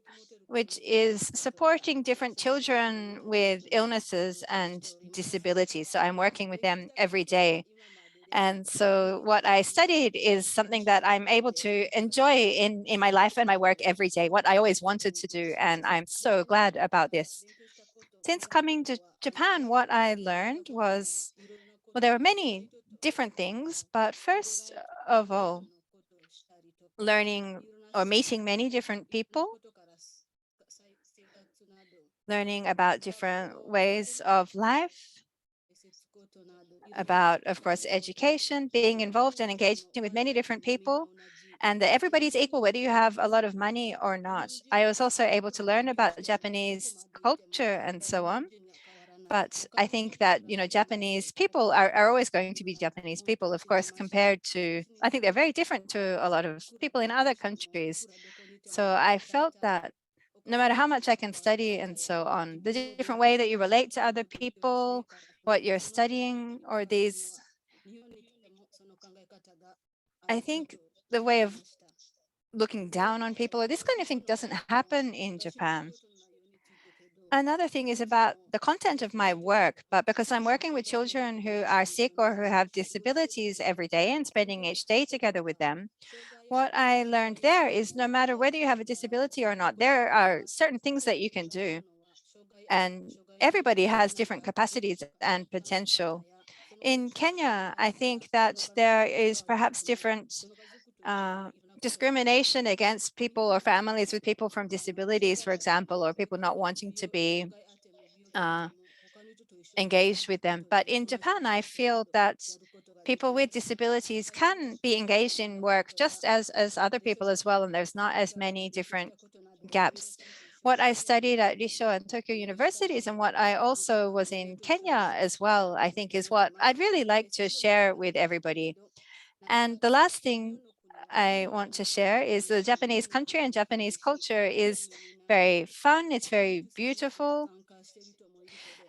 which is supporting different children with illnesses and disabilities. So I'm working with them every day. And so what I studied is something that I'm able to enjoy in my life and my work every day, what I always wanted to do. And I'm so glad about this. Since coming to Japan, what I learned was, well, there were many different things, but first of all, learning or meeting many different people, learning about different ways of life, about, of course, education, being involved and engaging with many different people, and that everybody's equal, whether you have a lot of money or not. I was also able to learn about Japanese culture and so on. But I think that, Japanese people are always going to be Japanese people, of course, compared to, I think they're very different to a lot of people in other countries. So I felt that no matter how much I can study and so on, the different way that you relate to other people, what you're studying, or these, I think the way of looking down on people or this kind of thing doesn't happen in Japan. Another thing is about the content of my work, but because I'm working with children who are sick or who have disabilities every day and spending each day together with them, what I learned there is no matter whether you have a disability or not, there are certain things that you can do. And everybody has different capacities and potential. In Kenya, I think that there is perhaps different discrimination against people or families with people from disabilities, for example, or people not wanting to be engaged with them. But in Japan, I feel that people with disabilities can be engaged in work just as other people as well, and there's not as many different gaps. What I studied at Risho and Tokyo universities and what I also was in Kenya as well, I think is what I'd really like to share with everybody. And the last thing I want to share is the Japanese country and Japanese culture is very fun. It's very beautiful.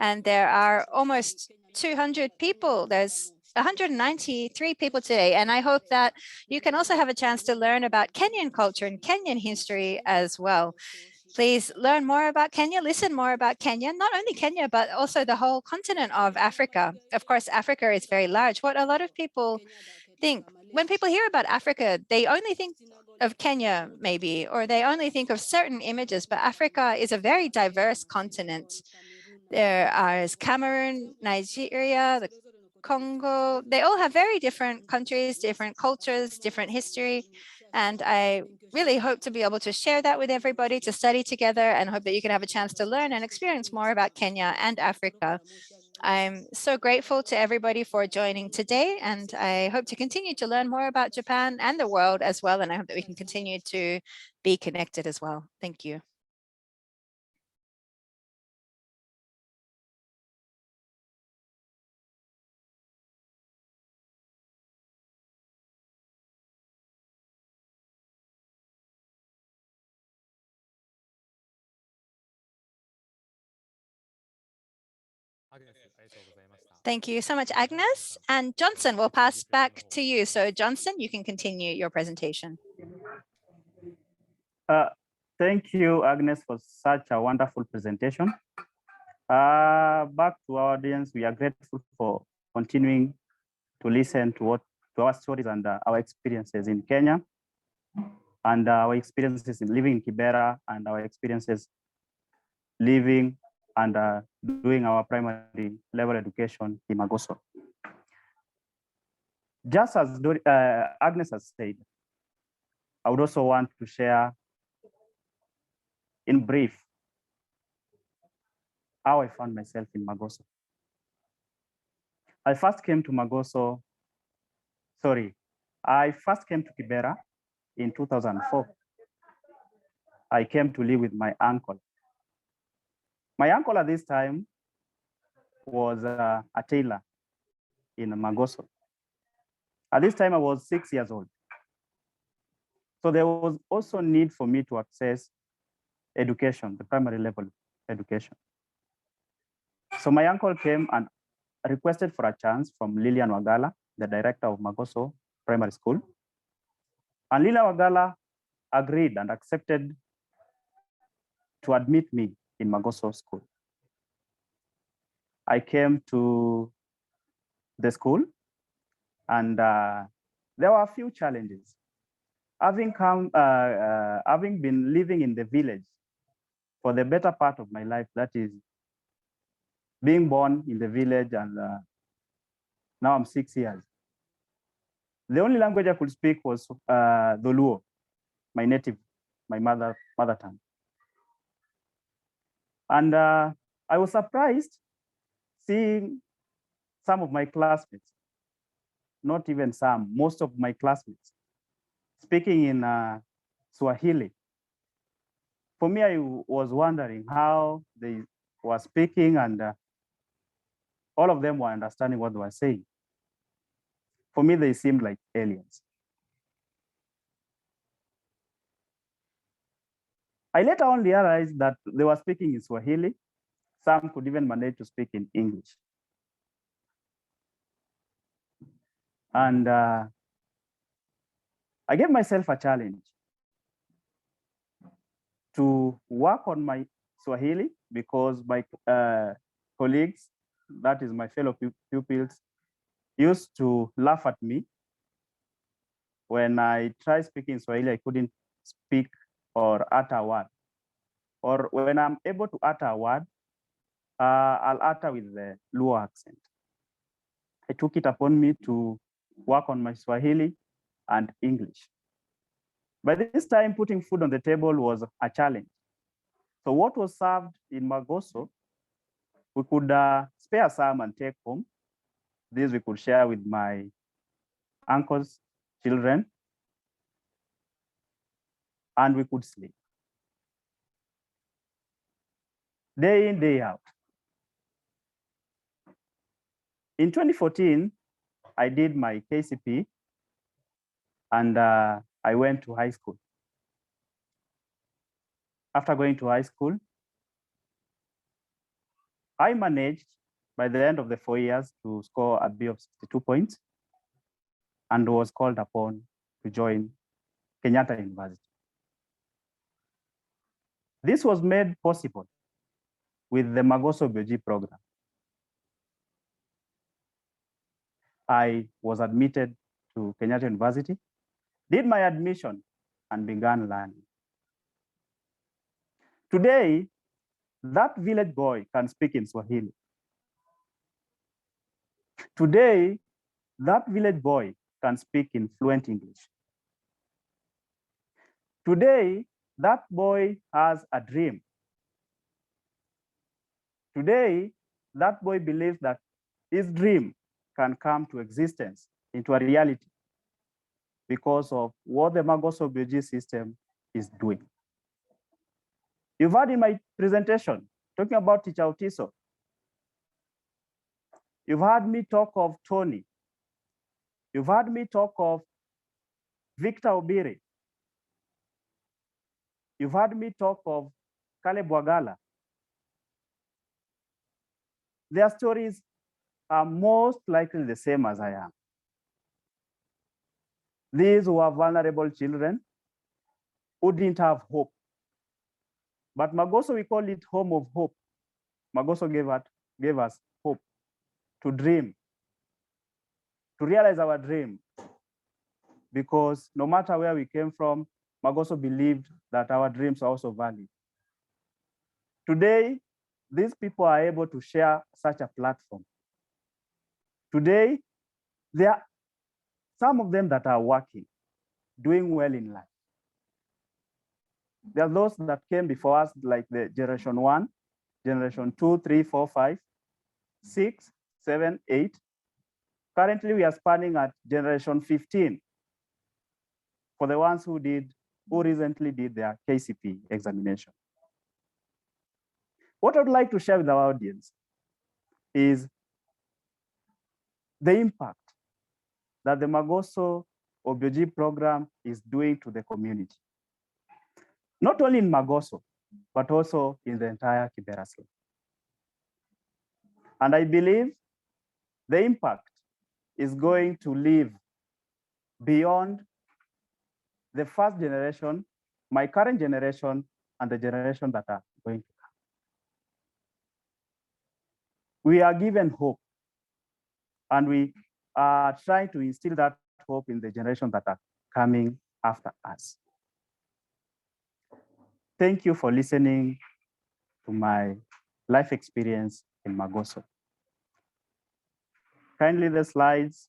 And there are almost 200 people. There's 193 people today. And I hope that you can also have a chance to learn about Kenyan culture and Kenyan history as well. Please learn more about Kenya, listen more about Kenya, not only Kenya, but also the whole continent of Africa. Of course, Africa is very large. What a lot of people think, when people hear about Africa, they only think of Kenya maybe, or they only think of certain images, but Africa is a very diverse continent. There are Cameroon, Nigeria, the Congo. They all have very different countries, different cultures, different history. And I really hope to be able to share that with everybody, to study together, and hope that you can have a chance to learn and experience more about Kenya and Africa. I'm so grateful to everybody for joining today, and I hope to continue to learn more about Japan and the world as well. And I hope that we can continue to be connected as well. Thank you. Thank you so much, Agnes. And Johnson, we'll pass back to you. So Johnson, you can continue your presentation. Thank you, Agnes, for such a wonderful presentation. Back to our audience, we are grateful for continuing to listen to our stories and our experiences in Kenya, and our experiences in living in Kibera, and our experiences living and doing our primary level education in Magoso. Just as Agnes has said, I would also want to share in brief how I found myself in Magoso. I first came to Kibera in 2004. I came to live with my uncle. My uncle at this time was a tailor in Magoso. At this time, I was 6 years old. So there was also need for me to access education, the primary level education. So my uncle came and requested for a chance from Lilian Wagala, the director of Magoso Primary School. And Lilian Wagala agreed and accepted to admit me in Magoso School. I came to the school, and there were a few challenges. Having been living in the village for the better part of my life, that is being born in the village, and now I'm 6 years. The only language I could speak was the Luo. my mother tongue. And I was surprised seeing some of my classmates, not even some, most of my classmates, speaking in Swahili. For me, I was wondering how they were speaking, and all of them were understanding what they were saying. For me, they seemed like aliens. I later on realized that they were speaking in Swahili. Some could even manage to speak in English. And I gave myself a challenge to work on my Swahili, because my colleagues, that is my fellow pupils, used to laugh at me when I tried speaking Swahili. I couldn't speak or utter a word. Or when I'm able to utter a word, I'll utter with the Luo accent. I took it upon me to work on my Swahili and English. By this time, putting food on the table was a challenge. So what was served in Magoso, we could spare some and take home. This we could share with my uncle's children, and we could sleep. Day in, day out. In 2014, I did my KCP, and I went to high school. After going to high school, I managed by the end of the 4 years to score a B of 62 points and was called upon to join Kenyatta University. This was made possible with the Magoso OBG program. I was admitted to Kenyatta University, did my admission, and began learning. Today, that village boy can speak in Swahili. Today, that village boy can speak in fluent English. Today, that boy has a dream. Today, that boy believes that his dream can come to existence, into a reality, because of what the Magoso OBG system is doing. You've heard in my presentation, talking about Teacher Otiso. You've heard me talk of Tony. You've heard me talk of Victor Obiri. You've heard me talk of Caleb Wagala. Their stories are most likely the same as I am. These were vulnerable children who didn't have hope. But Magoso, we call it home of hope. Magoso gave us hope to dream, to realize our dream. Because no matter where we came from, Magoso believed that our dreams are also valid. Today, these people are able to share such a platform. Today, there are some of them that are working, doing well in life. There are those that came before us, like the generation 1, generation 2, 3, 4, 5, 6, 7, 8. Currently, we are spanning at generation 15 for the ones who recently did their KCP examination. What I'd like to share with our audience is the impact that the Magoso OBG program is doing to the community. Not only in Magoso, but also in the entire Kibera Slum. And I believe the impact is going to live beyond the first generation, my current generation, and the generation that are going to come. We are given hope, and we are trying to instill that hope in the generation that are coming after us. Thank you for listening to my life experience in Magoso. Kindly the slides.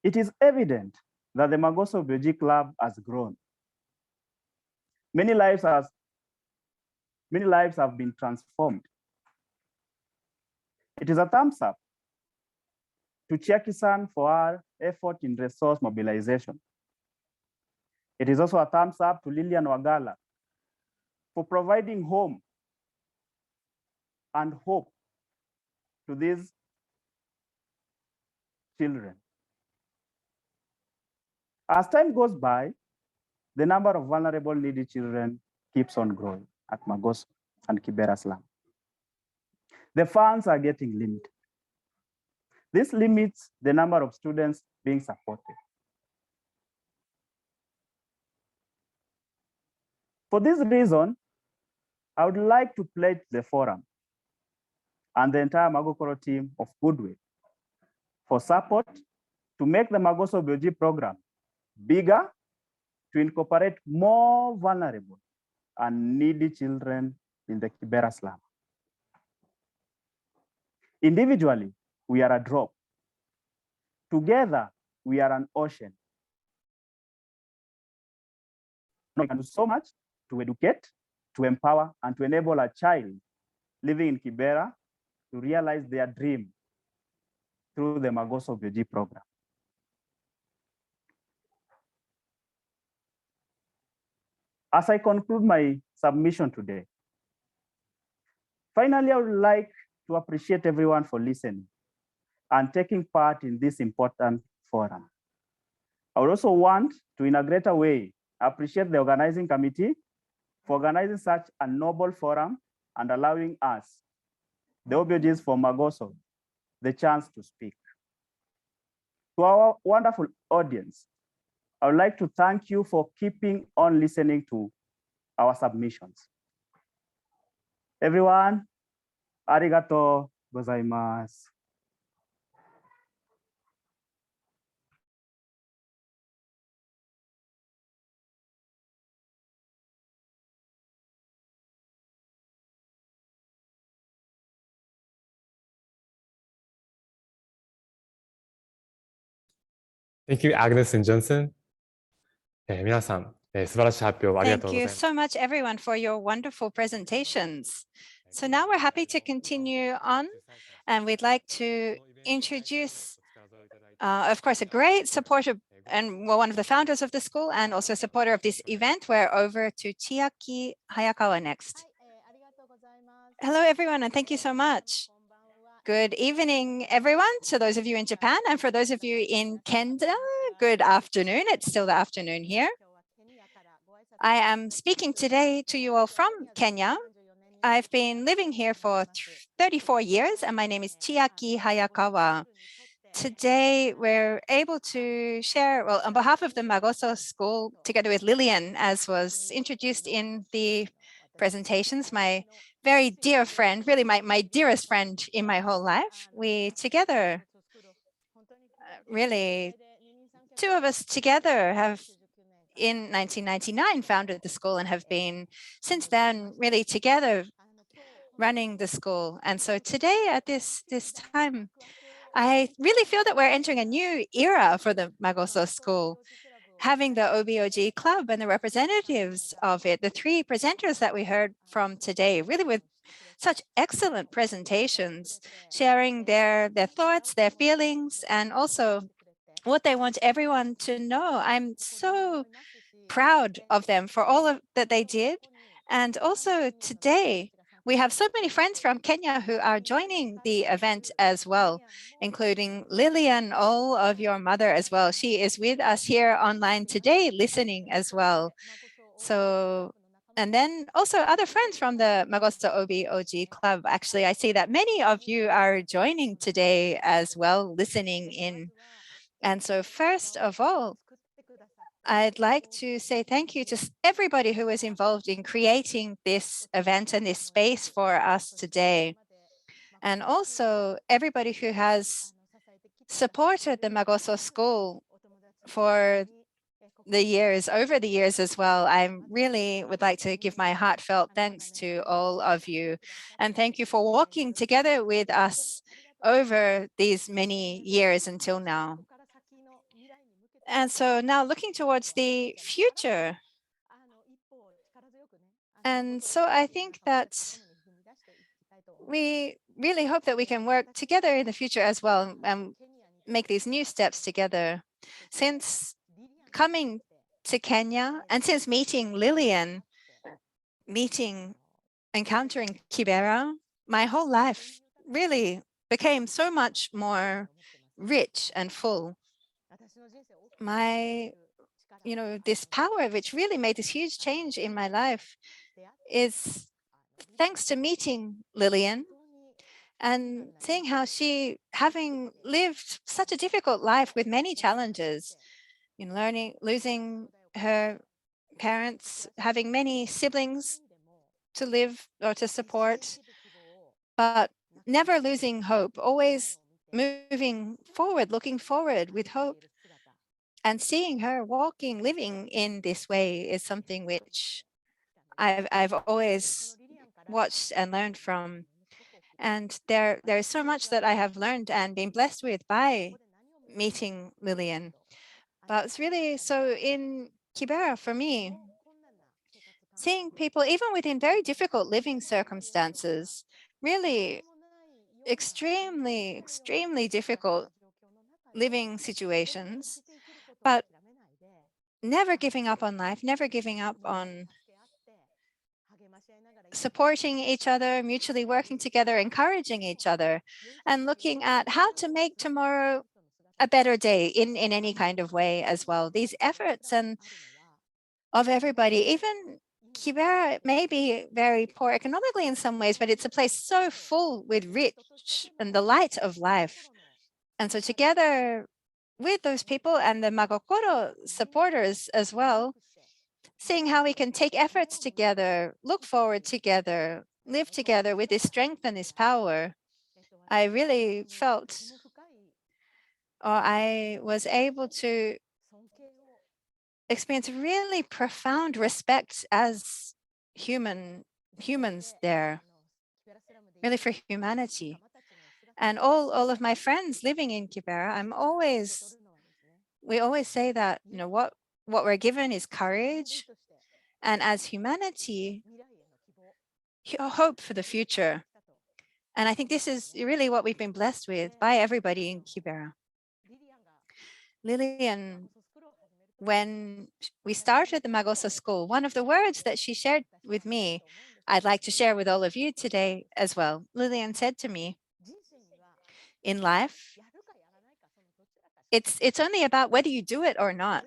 It is evident that the Magoso OBG Club has grown. Many lives have been transformed. It is a thumbs up to Chiaki-san for our effort in resource mobilization. It is also a thumbs up to Lilian Wagala for providing home and hope to these children. As time goes by, the number of vulnerable needy children keeps on growing at Magoso and Kibera Slum. The funds are getting limited. This limits the number of students being supported. For this reason, I would like to pledge the forum and the entire Magocoro team of goodwill for support to make the Magoso OBG program bigger, to incorporate more vulnerable and needy children in the Kibera Slum. Individually, we are a drop. Together, we are an ocean. We can do so much to educate, to empower, and to enable a child living in Kibera to realize their dream through the Magoso OBG program. As I conclude my submission today, finally, I would like to appreciate everyone for listening and taking part in this important forum. I would also want to, in a greater way, appreciate the organizing committee for organizing such a noble forum and allowing us, the OBGs for Magoso, the chance to speak. To our wonderful audience, I would like to thank you for keeping on listening to our submissions. Everyone, arigato gozaimasu. Thank you, Agnes and Johnson. 皆さん、素晴らしい発表ありがとう Thank ござい you ます。 so much, everyone, for your wonderful presentations. So now we're happy to continue on, and we'd like to introduce, of course, a great supporter and one of the founders of the school and also a supporter of this event. We're over to Chiaki Hayakawa next. Hello, everyone, and thank you so much. Good evening, everyone, to those of you in Japan, and for those of you in Kenya, good afternoon. It's still the afternoon here. I am speaking today to you all from Kenya. I've been living here for 34 years, and my name is Chiaki Hayakawa. Today, we're able to share, well, on behalf of the Magoso School, together with Lillian, as was introduced in the presentations, my very dear friend, really my dearest friend in my whole life. We together, really, two of us together have, in 1999, founded the school and have been, since then, really together running the school. And so today, at this time, I really feel that we're entering a new era for the Magoso School, having the OBOG Club and the representatives of it, the three presenters that we heard from today, really with such excellent presentations, sharing their thoughts, their feelings, and also what they want everyone to know. I'm so proud of them for all of that they did. And also today, we have so many friends from Kenya who are joining the event as well, including Lillian, all of your mother as well. She is with us here online today, listening as well. So, and then also other friends from the Magoso OBOG Club. Actually, I see that many of you are joining today as well, listening in. And so first of all, I'd like to say thank you to everybody who was involved in creating this event and this space for us today. And also everybody who has supported the Magoso School for the years, over the years as well. I really would like to give my heartfelt thanks to all of you. And thank you for walking together with us over these many years until now. And so now looking towards the future. And so I think that we really hope that we can work together in the future as well and make these new steps together. Since coming to Kenya and since meeting Lillian, encountering Kibera, my whole life really became so much more rich and full. This power which really made this huge change in my life is thanks to meeting Lillian and seeing how she, having lived such a difficult life with many challenges, losing her parents, having many siblings to live or to support, but never losing hope, always moving forward, looking forward with hope. And seeing her living in this way is something which I've always watched and learned from. And there's so much that I have learned and been blessed with by meeting Lillian. But it's really, so in Kibera, for me, seeing people, even within very difficult living circumstances, really extremely, extremely difficult living situations, but never giving up on life, never giving up on supporting each other, mutually working together, encouraging each other, and looking at how to make tomorrow a better day in any kind of way as well. These efforts and of everybody, even Kibera may be very poor economically in some ways, but it's a place so full with rich and the light of life. And so together with those people and the Magocoro supporters as well, seeing how we can take efforts together, look forward together, live together with this strength and this power, I really felt, or I was able to experience really profound respect as humans there, really for humanity. And all of my friends living in Kibera, we always say that, what we're given is courage, and as humanity, hope for the future. And I think this is really what we've been blessed with by everybody in Kibera. Lillian, when we started the Magoso School, one of the words that she shared with me, I'd like to share with all of you today as well. Lillian said to me, in life, it's only about whether you do it or not.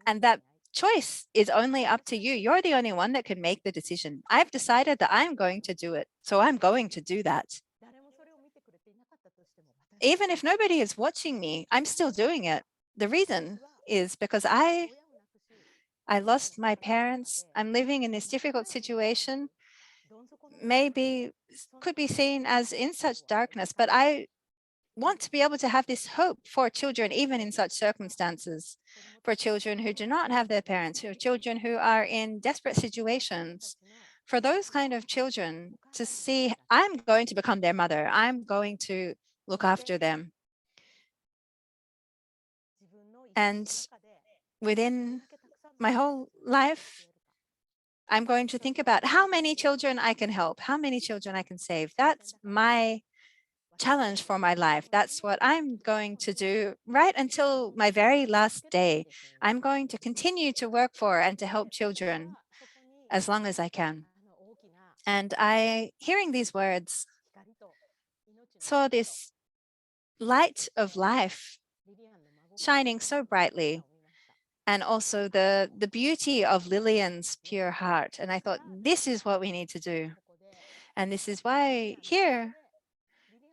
And that choice is only up to you. You're the only one that can make the decision. I've decided that I'm going to do it, so I'm going to do that. Even if nobody is watching me, I'm still doing it. The reason is because I lost my parents. I'm living in this difficult situation. Maybe could be seen as in such darkness, but I want to be able to have this hope for children, even in such circumstances, for children who do not have their parents, for children who are in desperate situations. For those kind of children to see, I'm going to become their mother. I'm going to look after them. And within my whole life, I'm going to think about how many children I can help, how many children I can save. That's my challenge for my life. That's what I'm going to do right until my very last day. I'm going to continue to work for and to help children as long as I can. And hearing these words, saw this light of life shining so brightly, and also the beauty of Lillian's pure heart. And I thought, this is what we need to do. And this is why here,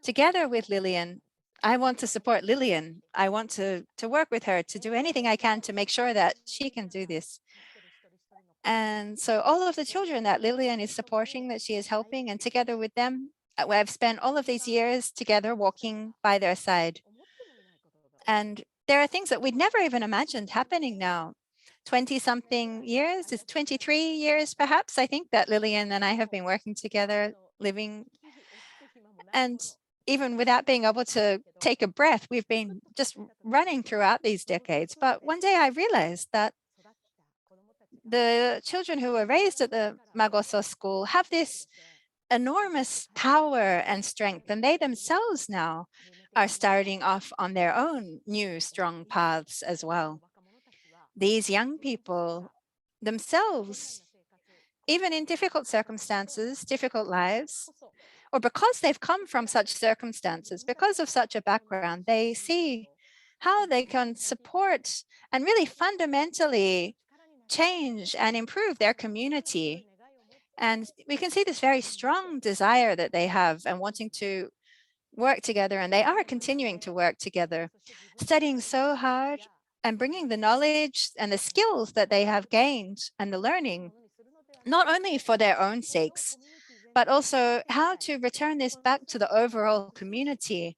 together with Lillian, I want to support Lillian. I want to work with her, to do anything I can to make sure that she can do this. And so all of the children that Lillian is supporting, that she is helping, and together with them, I've spent all of these years together walking by their side. And there are things that we'd never even imagined happening now. 20-something years, it's 23 years perhaps, I think, that Lillian and I have been working together, living. And even without being able to take a breath, we've been just running throughout these decades. But one day I realized that the children who were raised at the Magoso School have this enormous power and strength, and they themselves now are starting off on their own new strong paths as well. These young people themselves, even in difficult circumstances, difficult lives, or because they've come from such circumstances, because of such a background, they see how they can support and really fundamentally change and improve their community. And we can see this very strong desire that they have and wanting to work together, and they are continuing to work together, studying so hard and bringing the knowledge and the skills that they have gained and the learning, not only for their own sakes, but also how to return this back to the overall community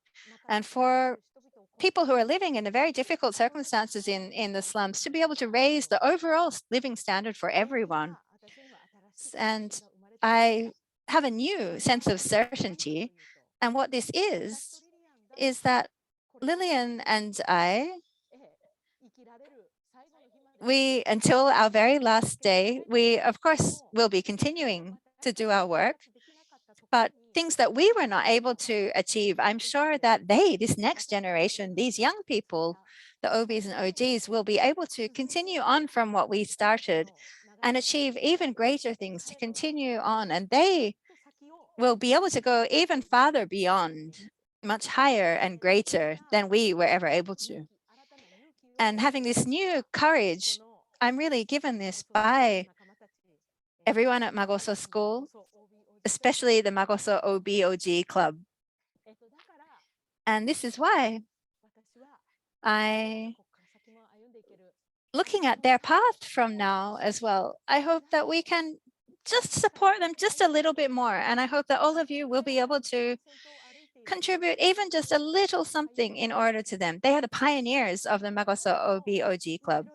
and for people who are living in the very difficult circumstances in the slums to be able to raise the overall living standard for everyone. And I have a new sense of certainty. And what this is that Lillian and I, until our very last day, we of course will be continuing to do our work, but things that we were not able to achieve, I'm sure that this next generation, these young people, the OBs and OGs, will be able to continue on from what we started and achieve even greater things to continue on. And they will be able to go even farther beyond, much higher and greater than we were ever able to. And having this new courage, I'm really given this by everyone at Magoso School, especially the Magoso OBOG Club. And this is why looking at their path from now as well, I hope that we can just support them just a little bit more. And I hope that all of you will be able to contribute even just a little something in order to them. They are the pioneers of the Magoso OBOG Club.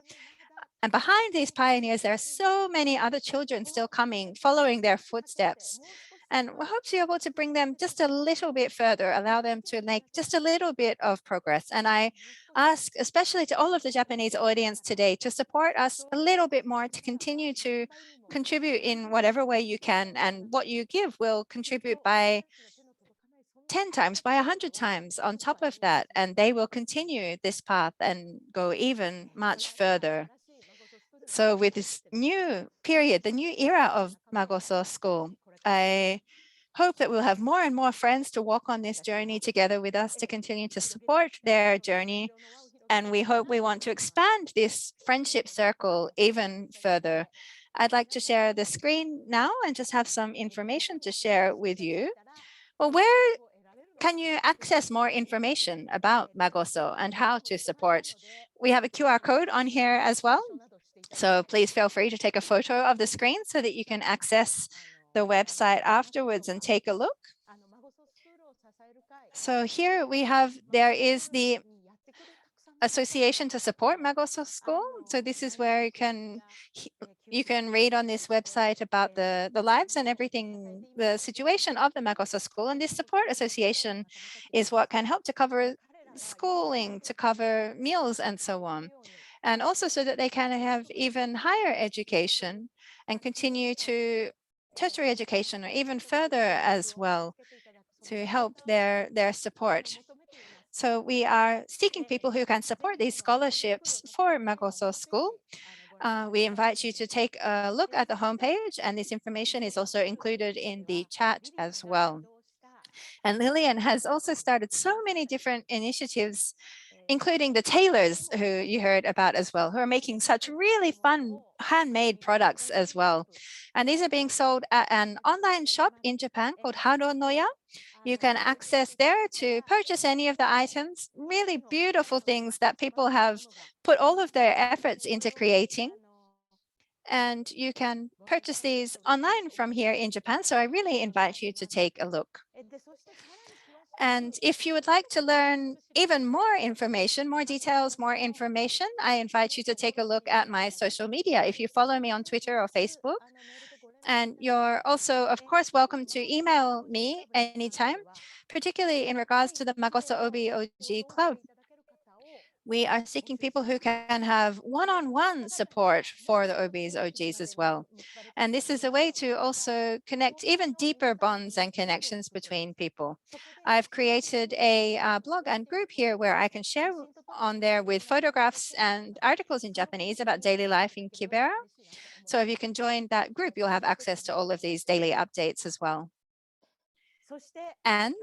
And behind these pioneers, there are so many other children still coming, following their footsteps. And we hope to be able to bring them just a little bit further, allow them to make just a little bit of progress. And I ask, especially to all of the Japanese audience today, to support us a little bit more, to continue to contribute in whatever way you can. And what you give will contribute by 10 times, by 100 times on top of that. And they will continue this path and go even much further. So with this new period, the new era of Magoso School, I hope that we'll have more and more friends to walk on this journey together with us to continue to support their journey. And we hope we want to expand this friendship circle even further. I'd like to share the screen now and just have some information to share with you. Well, where can you access more information about Magoso and how to support? We have a QR code on here as well. So please feel free to take a photo of the screen so that you can access the website afterwards and take a look. So here we have, there is the Association to Support Magoso School. So this is where you can read on this website about the lives and everything, the situation of the Magoso School. And this support association is what can help to cover schooling, to cover meals and so on. And also so that they can have even higher education and continue to tertiary education or even further as well to help their support. So we are seeking people who can support these scholarships for Magoso School. We invite you to take a look at the homepage, and this information is also included in the chat as well. And Lillian has also started so many different initiatives, including the tailors who you heard about as well, who are making such really fun handmade products as well. And these are being sold at an online shop in Japan called Haronoya. You can access there to purchase any of the items, really beautiful things that people have put all of their efforts into creating. And you can purchase these online from here in Japan. So I really invite you to take a look. And if you would like to learn even more information, more details, more information, I invite you to take a look at my social media. If you follow me on Twitter or Facebook, And you're also, of course, welcome to email me anytime, particularly in regards to the Magoso OBOG Club. We are seeking people who can have one-on-one support for the OBs, OGs as well. And this is a way to also connect even deeper bonds and connections between people. I've created a blog and group here where I can share on there with photographs and articles in Japanese about daily life in Kibera. So if you can join that group, you'll have access to all of these daily updates as well. And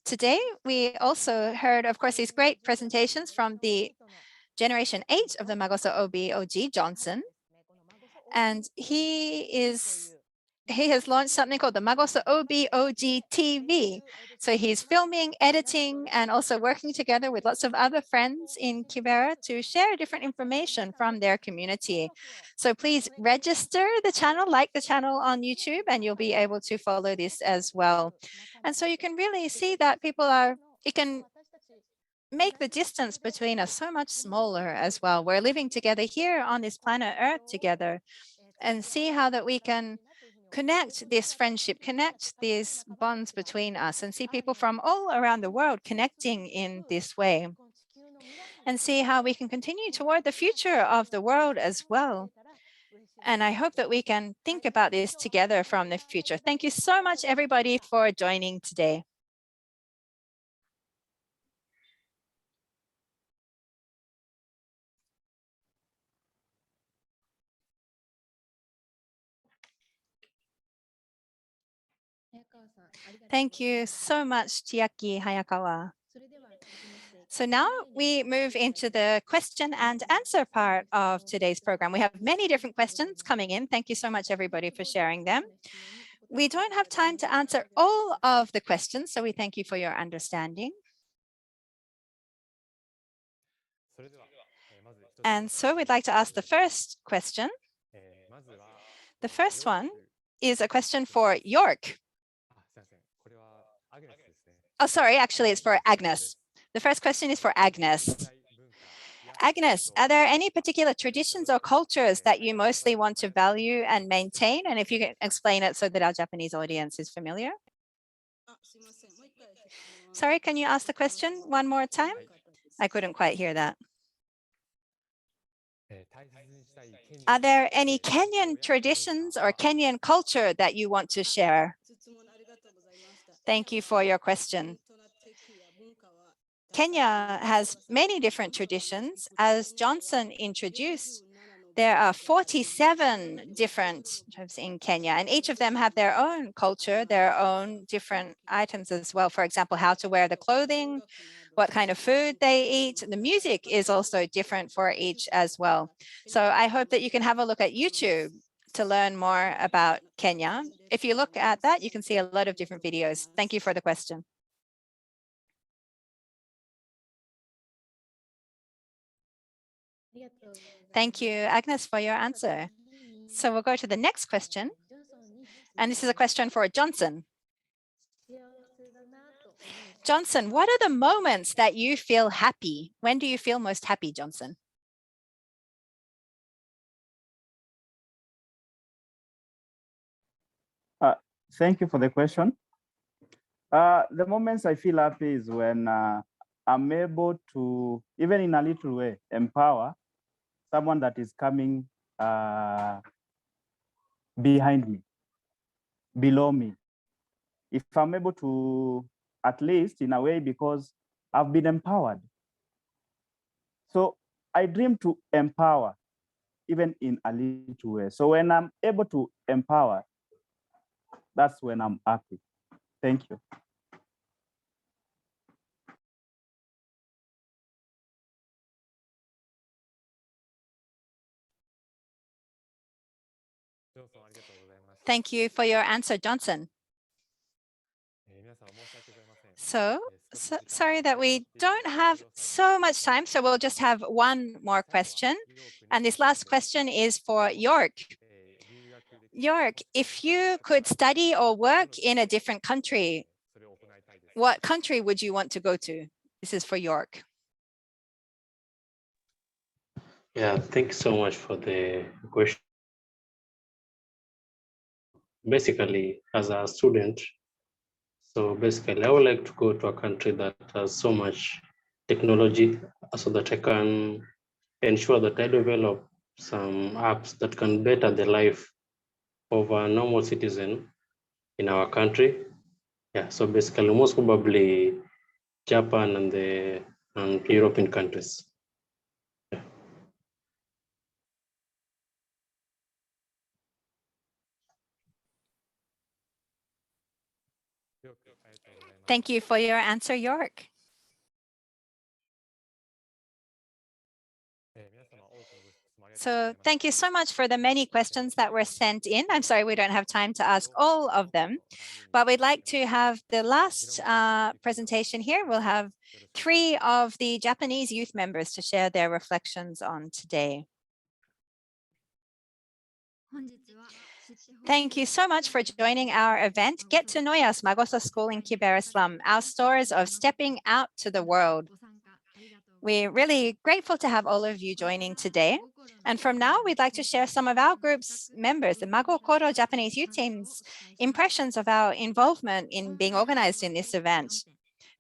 today, we also heard, of course, these great presentations from the Generation 8 of the Magoso OBOG, Johnson. And he has launched something called the Magoso OBOG TV. So he's filming, editing, and also working together with lots of other friends in Kibera to share different information from their community. So please register the channel, like the channel on YouTube, and you'll be able to follow this as well. And so you can really see that it can make the distance between us so much smaller as well. We're living together here on this planet Earth together, and see how that we can connect this friendship, connect these bonds between us, and see people from all around the world connecting in this way, and see how we can continue toward the future of the world as well. And I hope that we can think about this together from the future. Thank you so much, everybody, for joining today. Thank you so much, Chiaki Hayakawa. So now we move into the question and answer part of today's program. We have many different questions coming in. Thank you so much, everybody, for sharing them. We don't have time to answer all of the questions, so we thank you for your understanding. And so we'd like to ask the first question. The first one is a question for Yorke. Oh, sorry, actually, it's for Agnes. The first question is for Agnes. Agnes, are there any particular traditions or cultures that you mostly want to value and maintain? And if you can explain it so that our Japanese audience is familiar. Sorry, can you ask the question one more time? I couldn't quite hear that. Are there any Kenyan traditions or Kenyan culture that you want to share? Thank you for your question. Kenya has many different traditions. As Johnson introduced, there are 47 different tribes in Kenya, and each of them have their own culture, their own different items as well. For example, how to wear the clothing, what kind of food they eat. The music is also different for each as well. So I hope that you can have a look at YouTube to learn more about Kenya. If you look at that, you can see a lot of different videos. Thank you for the question. Thank you, Agnes, for your answer. So we'll go to the next question. And this is a question for Johnson. Johnson, what are the moments that you feel happy? When do you feel most happy, Johnson? Thank you for the question. The moments I feel happy is when I'm able to, even in a little way, empower someone that is coming behind me, below me. If I'm able to, at least in a way, because I've been empowered. So I dream to empower, even in a little way. So when I'm able to empower, that's when I'm happy. Thank you. Thank you for your answer, Johnson. So sorry that we don't have so much time, so we'll just have one more question. And this last question is for Yorke. Yorke, if you could study or work in a different country, what country would you want to go to? This is for Yorke. Yeah, thanks so much for the question. basically as a student. So basically, I would like to go to a country that has so much technology so that I can ensure that I develop some apps that can better the life of a normal citizen in our country. Yeah, so basically most probably Japan and European countries. Yeah. Thank you for your answer, York. So thank you so much for the many questions that were sent in. I'm sorry we don't have time to ask all of them, but we'd like to have the last presentation here. We'll have 3 of the Japanese youth members to share their reflections on today. Thank you so much for joining our event. Get to know us, Magoso School in Kibera Slum, our stories of stepping out to the world. We're really grateful to have all of you joining today. And from now, we'd like to share some of our group's members, the Magocoro-Japanese youth team's impressions of our involvement in being organized in this event.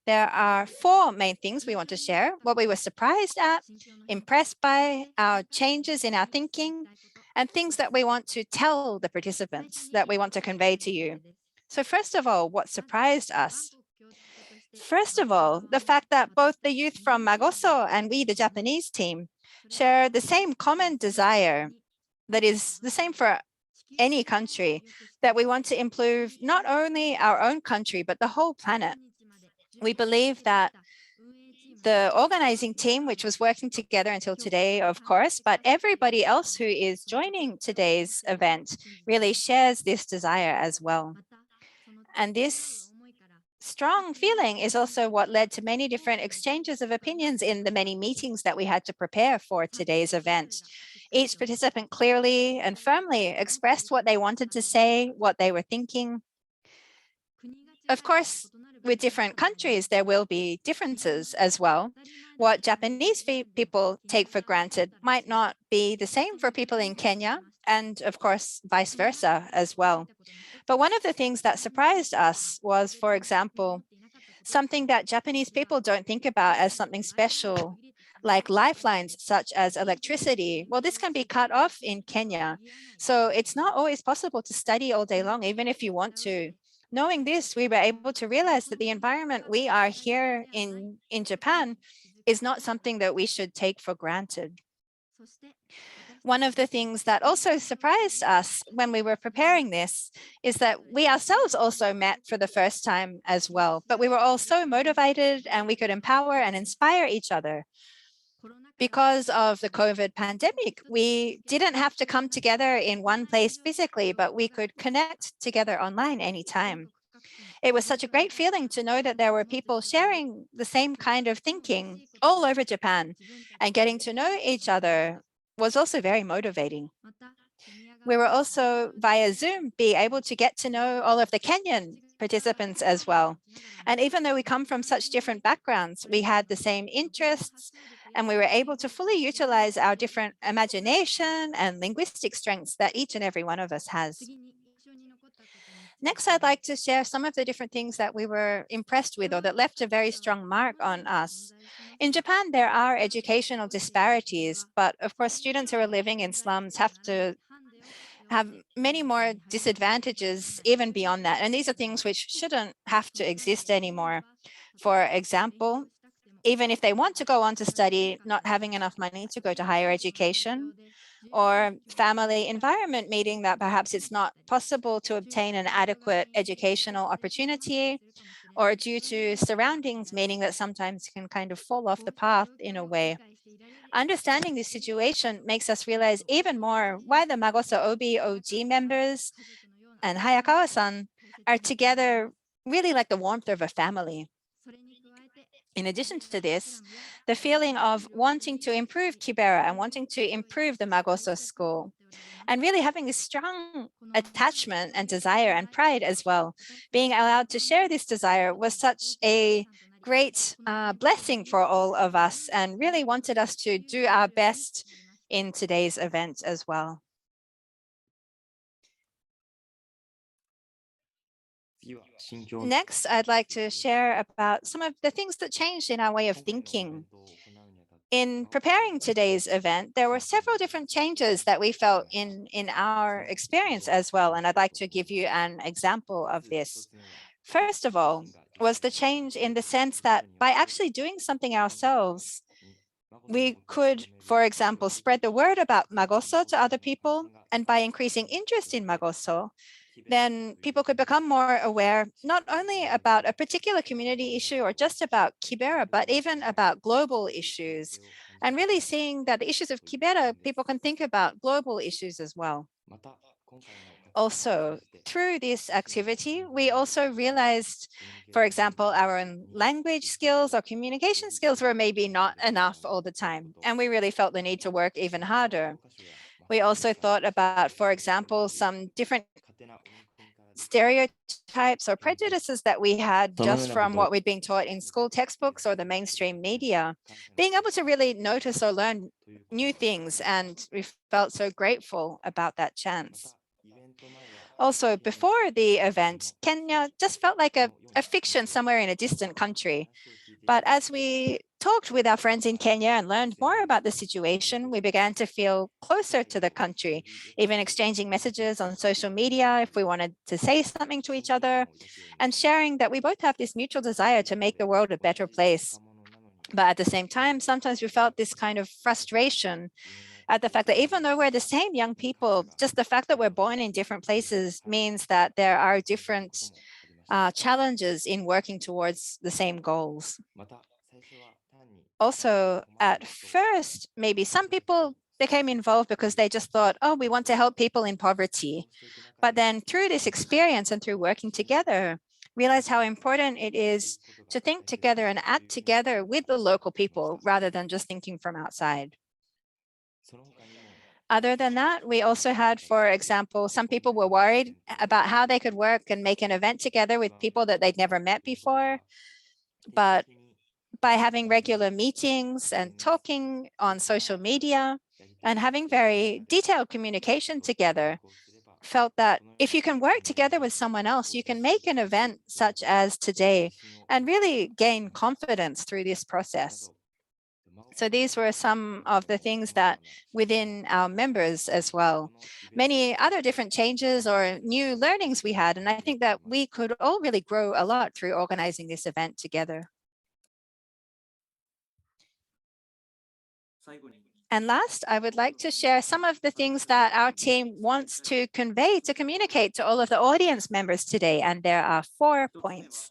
There are 4 main things we want to share: what we were surprised at, impressed by, our changes in our thinking, and things that we want to tell the participants, that we want to convey to you. So first of all, what surprised us? First of all, the fact that both the youth from Magoso and we, the Japanese team, share the same common desire that is the same for any country, that we want to improve not only our own country, but the whole planet. We believe that the organizing team, which was working together until today, of course, but everybody else who is joining today's event really shares this desire as well. And this strong feeling is also what led to many different exchanges of opinions in the many meetings that we had to prepare for today's event. Each participant clearly and firmly expressed what they wanted to say, what they were thinking. Of course, with different countries, there will be differences as well. What Japanese people take for granted might not be the same for people in Kenya, and of course, vice versa as well. But one of the things that surprised us was, for example, something that Japanese people don't think about as something special, like lifelines such as electricity. Well, this can be cut off in Kenya. So it's not always possible to study all day long, even if you want to. Knowing this, we were able to realize that the environment we are here in Japan is not something that we should take for granted. One of the things that also surprised us when we were preparing this is that we ourselves also met for the first time as well, but we were all so motivated and we could empower and inspire each other. Because of the COVID pandemic, we didn't have to come together in one place physically, but we could connect together online anytime. It was such a great feeling to know that there were people sharing the same kind of thinking all over Japan, and getting to know each other was also very motivating. We were also via Zoom be able to get to know all of the Kenyan participants as well. And even though we come from such different backgrounds, we had the same interests, and we were able to fully utilize our different imagination and linguistic strengths that each and every one of us has. Next, I'd like to share some of the different things that we were impressed with or that left a very strong mark on us. In Japan, there are educational disparities, but of course, students who are living in slums have to have many more disadvantages even beyond that. And these are things which shouldn't have to exist anymore. For example, even if they want to go on to study, not having enough money to go to higher education, or family environment, meaning that perhaps it's not possible to obtain an adequate educational opportunity, or due to surroundings, meaning that sometimes you can kind of fall off the path in a way. Understanding this situation makes us realize even more why the Magoso OBOG members and Hayakawa-san are together really like the warmth of a family. In addition to this, the feeling of wanting to improve Kibera and wanting to improve the Magoso School, and really having a strong attachment and desire and pride as well. Being allowed to share this desire was such a great blessing for all of us, and really wanted us to do our best in today's event as well. Next, I'd like to share about some of the things that changed in our way of thinking. In preparing today's event, there were several different changes that we felt in our experience as well, and I'd like to give you an example of this. First of all, was the change in the sense that by actually doing something ourselves, we could, for example, spread the word about Magoso to other people, and by increasing interest in Magoso, then people could become more aware, not only about a particular community issue or just about Kibera, but even about global issues. And really seeing that the issues of Kibera, people can think about global issues as well. Also, through this activity, we also realized, for example, our own language skills or communication skills were maybe not enough all the time. And we really felt the need to work even harder. We also thought about, for example, some different stereotypes or prejudices that we had just from what we'd been taught in school textbooks or the mainstream media, being able to really notice or learn new things. And we felt so grateful about that chance. Also, before the event, Kenya just felt like a fiction somewhere in a distant country. But as we talked with our friends in Kenya and learned more about the situation, we began to feel closer to the country, even exchanging messages on social media if we wanted to say something to each other, and sharing that we both have this mutual desire to make the world a better place. But at the same time, sometimes we felt this kind of frustration at the fact that even though we're the same young people, just the fact that we're born in different places means that there are different challenges in working towards the same goals. Also, at first, maybe some people became involved because they just thought, oh, we want to help people in poverty. But then through this experience and through working together, realize how important it is to think together and act together with the local people rather than just thinking from outside. Other than that, we also had, for example, some people were worried about how they could work and make an event together with people that they'd never met before. But by having regular meetings and talking on social media and having very detailed communication together, felt that if you can work together with someone else, you can make an event such as today and really gain confidence through this process. So these were some of the things that within our members as well. Many other different changes or new learnings we had, and I think that we could all really grow a lot through organizing this event together. And last, I would like to share some of the things that our team wants to convey, to communicate to all of the audience members today, and there are 4 points.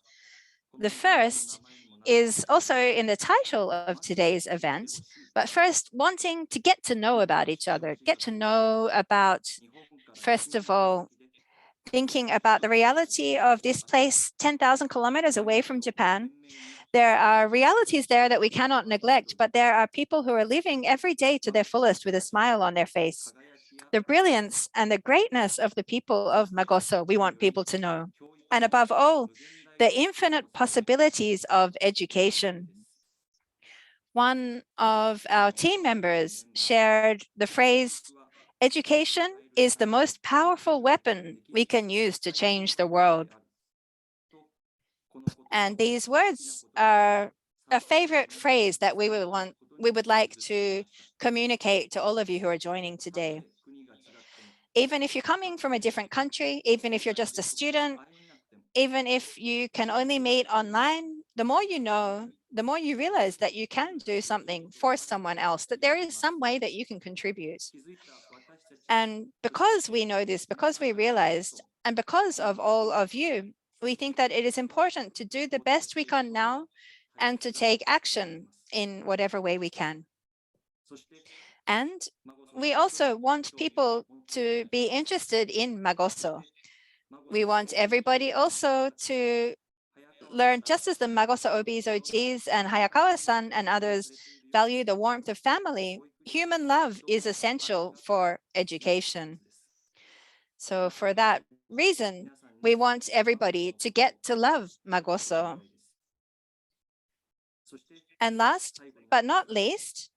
The first is also in the title of today's event, but first wanting to get to know about each other, get to know about, first of all, thinking about the reality of this place 10,000 kilometers away from Japan. There are realities there that we cannot neglect, but there are people who are living every day to their fullest with a smile on their face. The brilliance and the greatness of the people of Magoso, we want people to know. And above all, the infinite possibilities of education. One of our team members shared the phrase, education is the most powerful weapon we can use to change the world. And these words are a favorite phrase that we would like to communicate to all of you who are joining today. Even if you're coming from a different country, even if you're just a student, even if you can only meet online, the more you know, the more you realize that you can do something for someone else, that there is some way that you can contribute. And because we know this, because we realized, and because of all of you, we think that it is important to do the best we can now and to take action in whatever way we can. And we also want people to be interested in Magoso. We want everybody also to learn, just as the Magoso OBGs and Hayakawa-san and others value the warmth of family, human love is essential for education. So for that reason, we want everybody to get to love Magoso. And last but not least,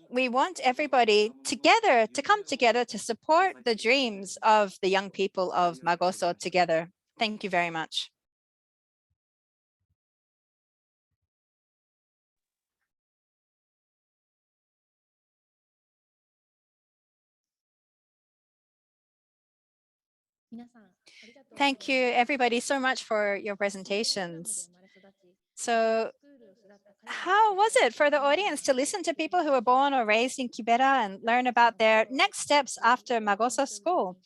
we want everybody together to come together to support the dreams of the young people of Magoso together. Thank you very much. Thank you, everybody, so much for your presentations. So how was it for the audience to listen to people who were born or raised in Kibera and learn about their next steps after Magoso School?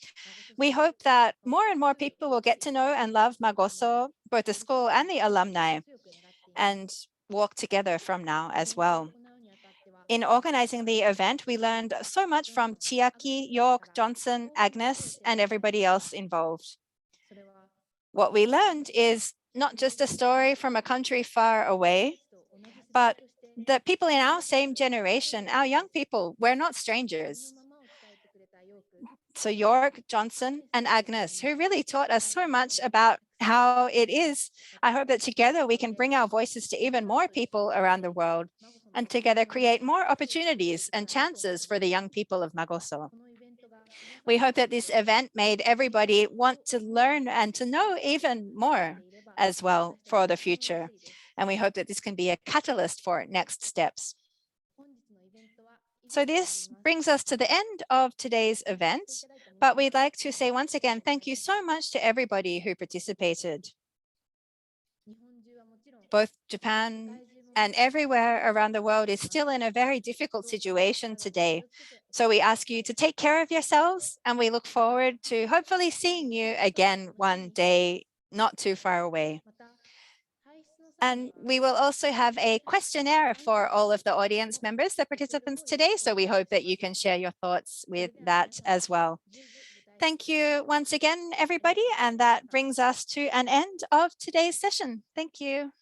We hope that more and more people will get to know and love Magoso, both the school and the alumni, and walk together from now as well. In organizing the event, we learned so much from Chiaki, Yorke, Johnson, Agnes, and everybody else involved. What we learned is not just a story from a country far away, but the people in our same generation, our young people, we're not strangers. So Yorke, Johnson, and Agnes, who really taught us so much about how it is. I hope that together we can bring our voices to even more people around the world and together create more opportunities and chances for the young people of Magoso. We hope that this event made everybody want to learn and to know even more as well for the future. And we hope that this can be a catalyst for next steps. So this brings us to the end of today's event, but we'd like to say once again, thank you so much to everybody who participated. Both Japan and everywhere around the world is still in a very difficult situation today. So we ask you to take care of yourselves, and we look forward to hopefully seeing you again one day not too far away. And we will also have a questionnaire for all of the audience members, the participants today. So we hope that you can share your thoughts with that as well. Thank you once again, everybody. And that brings us to an end of today's session. Thank you.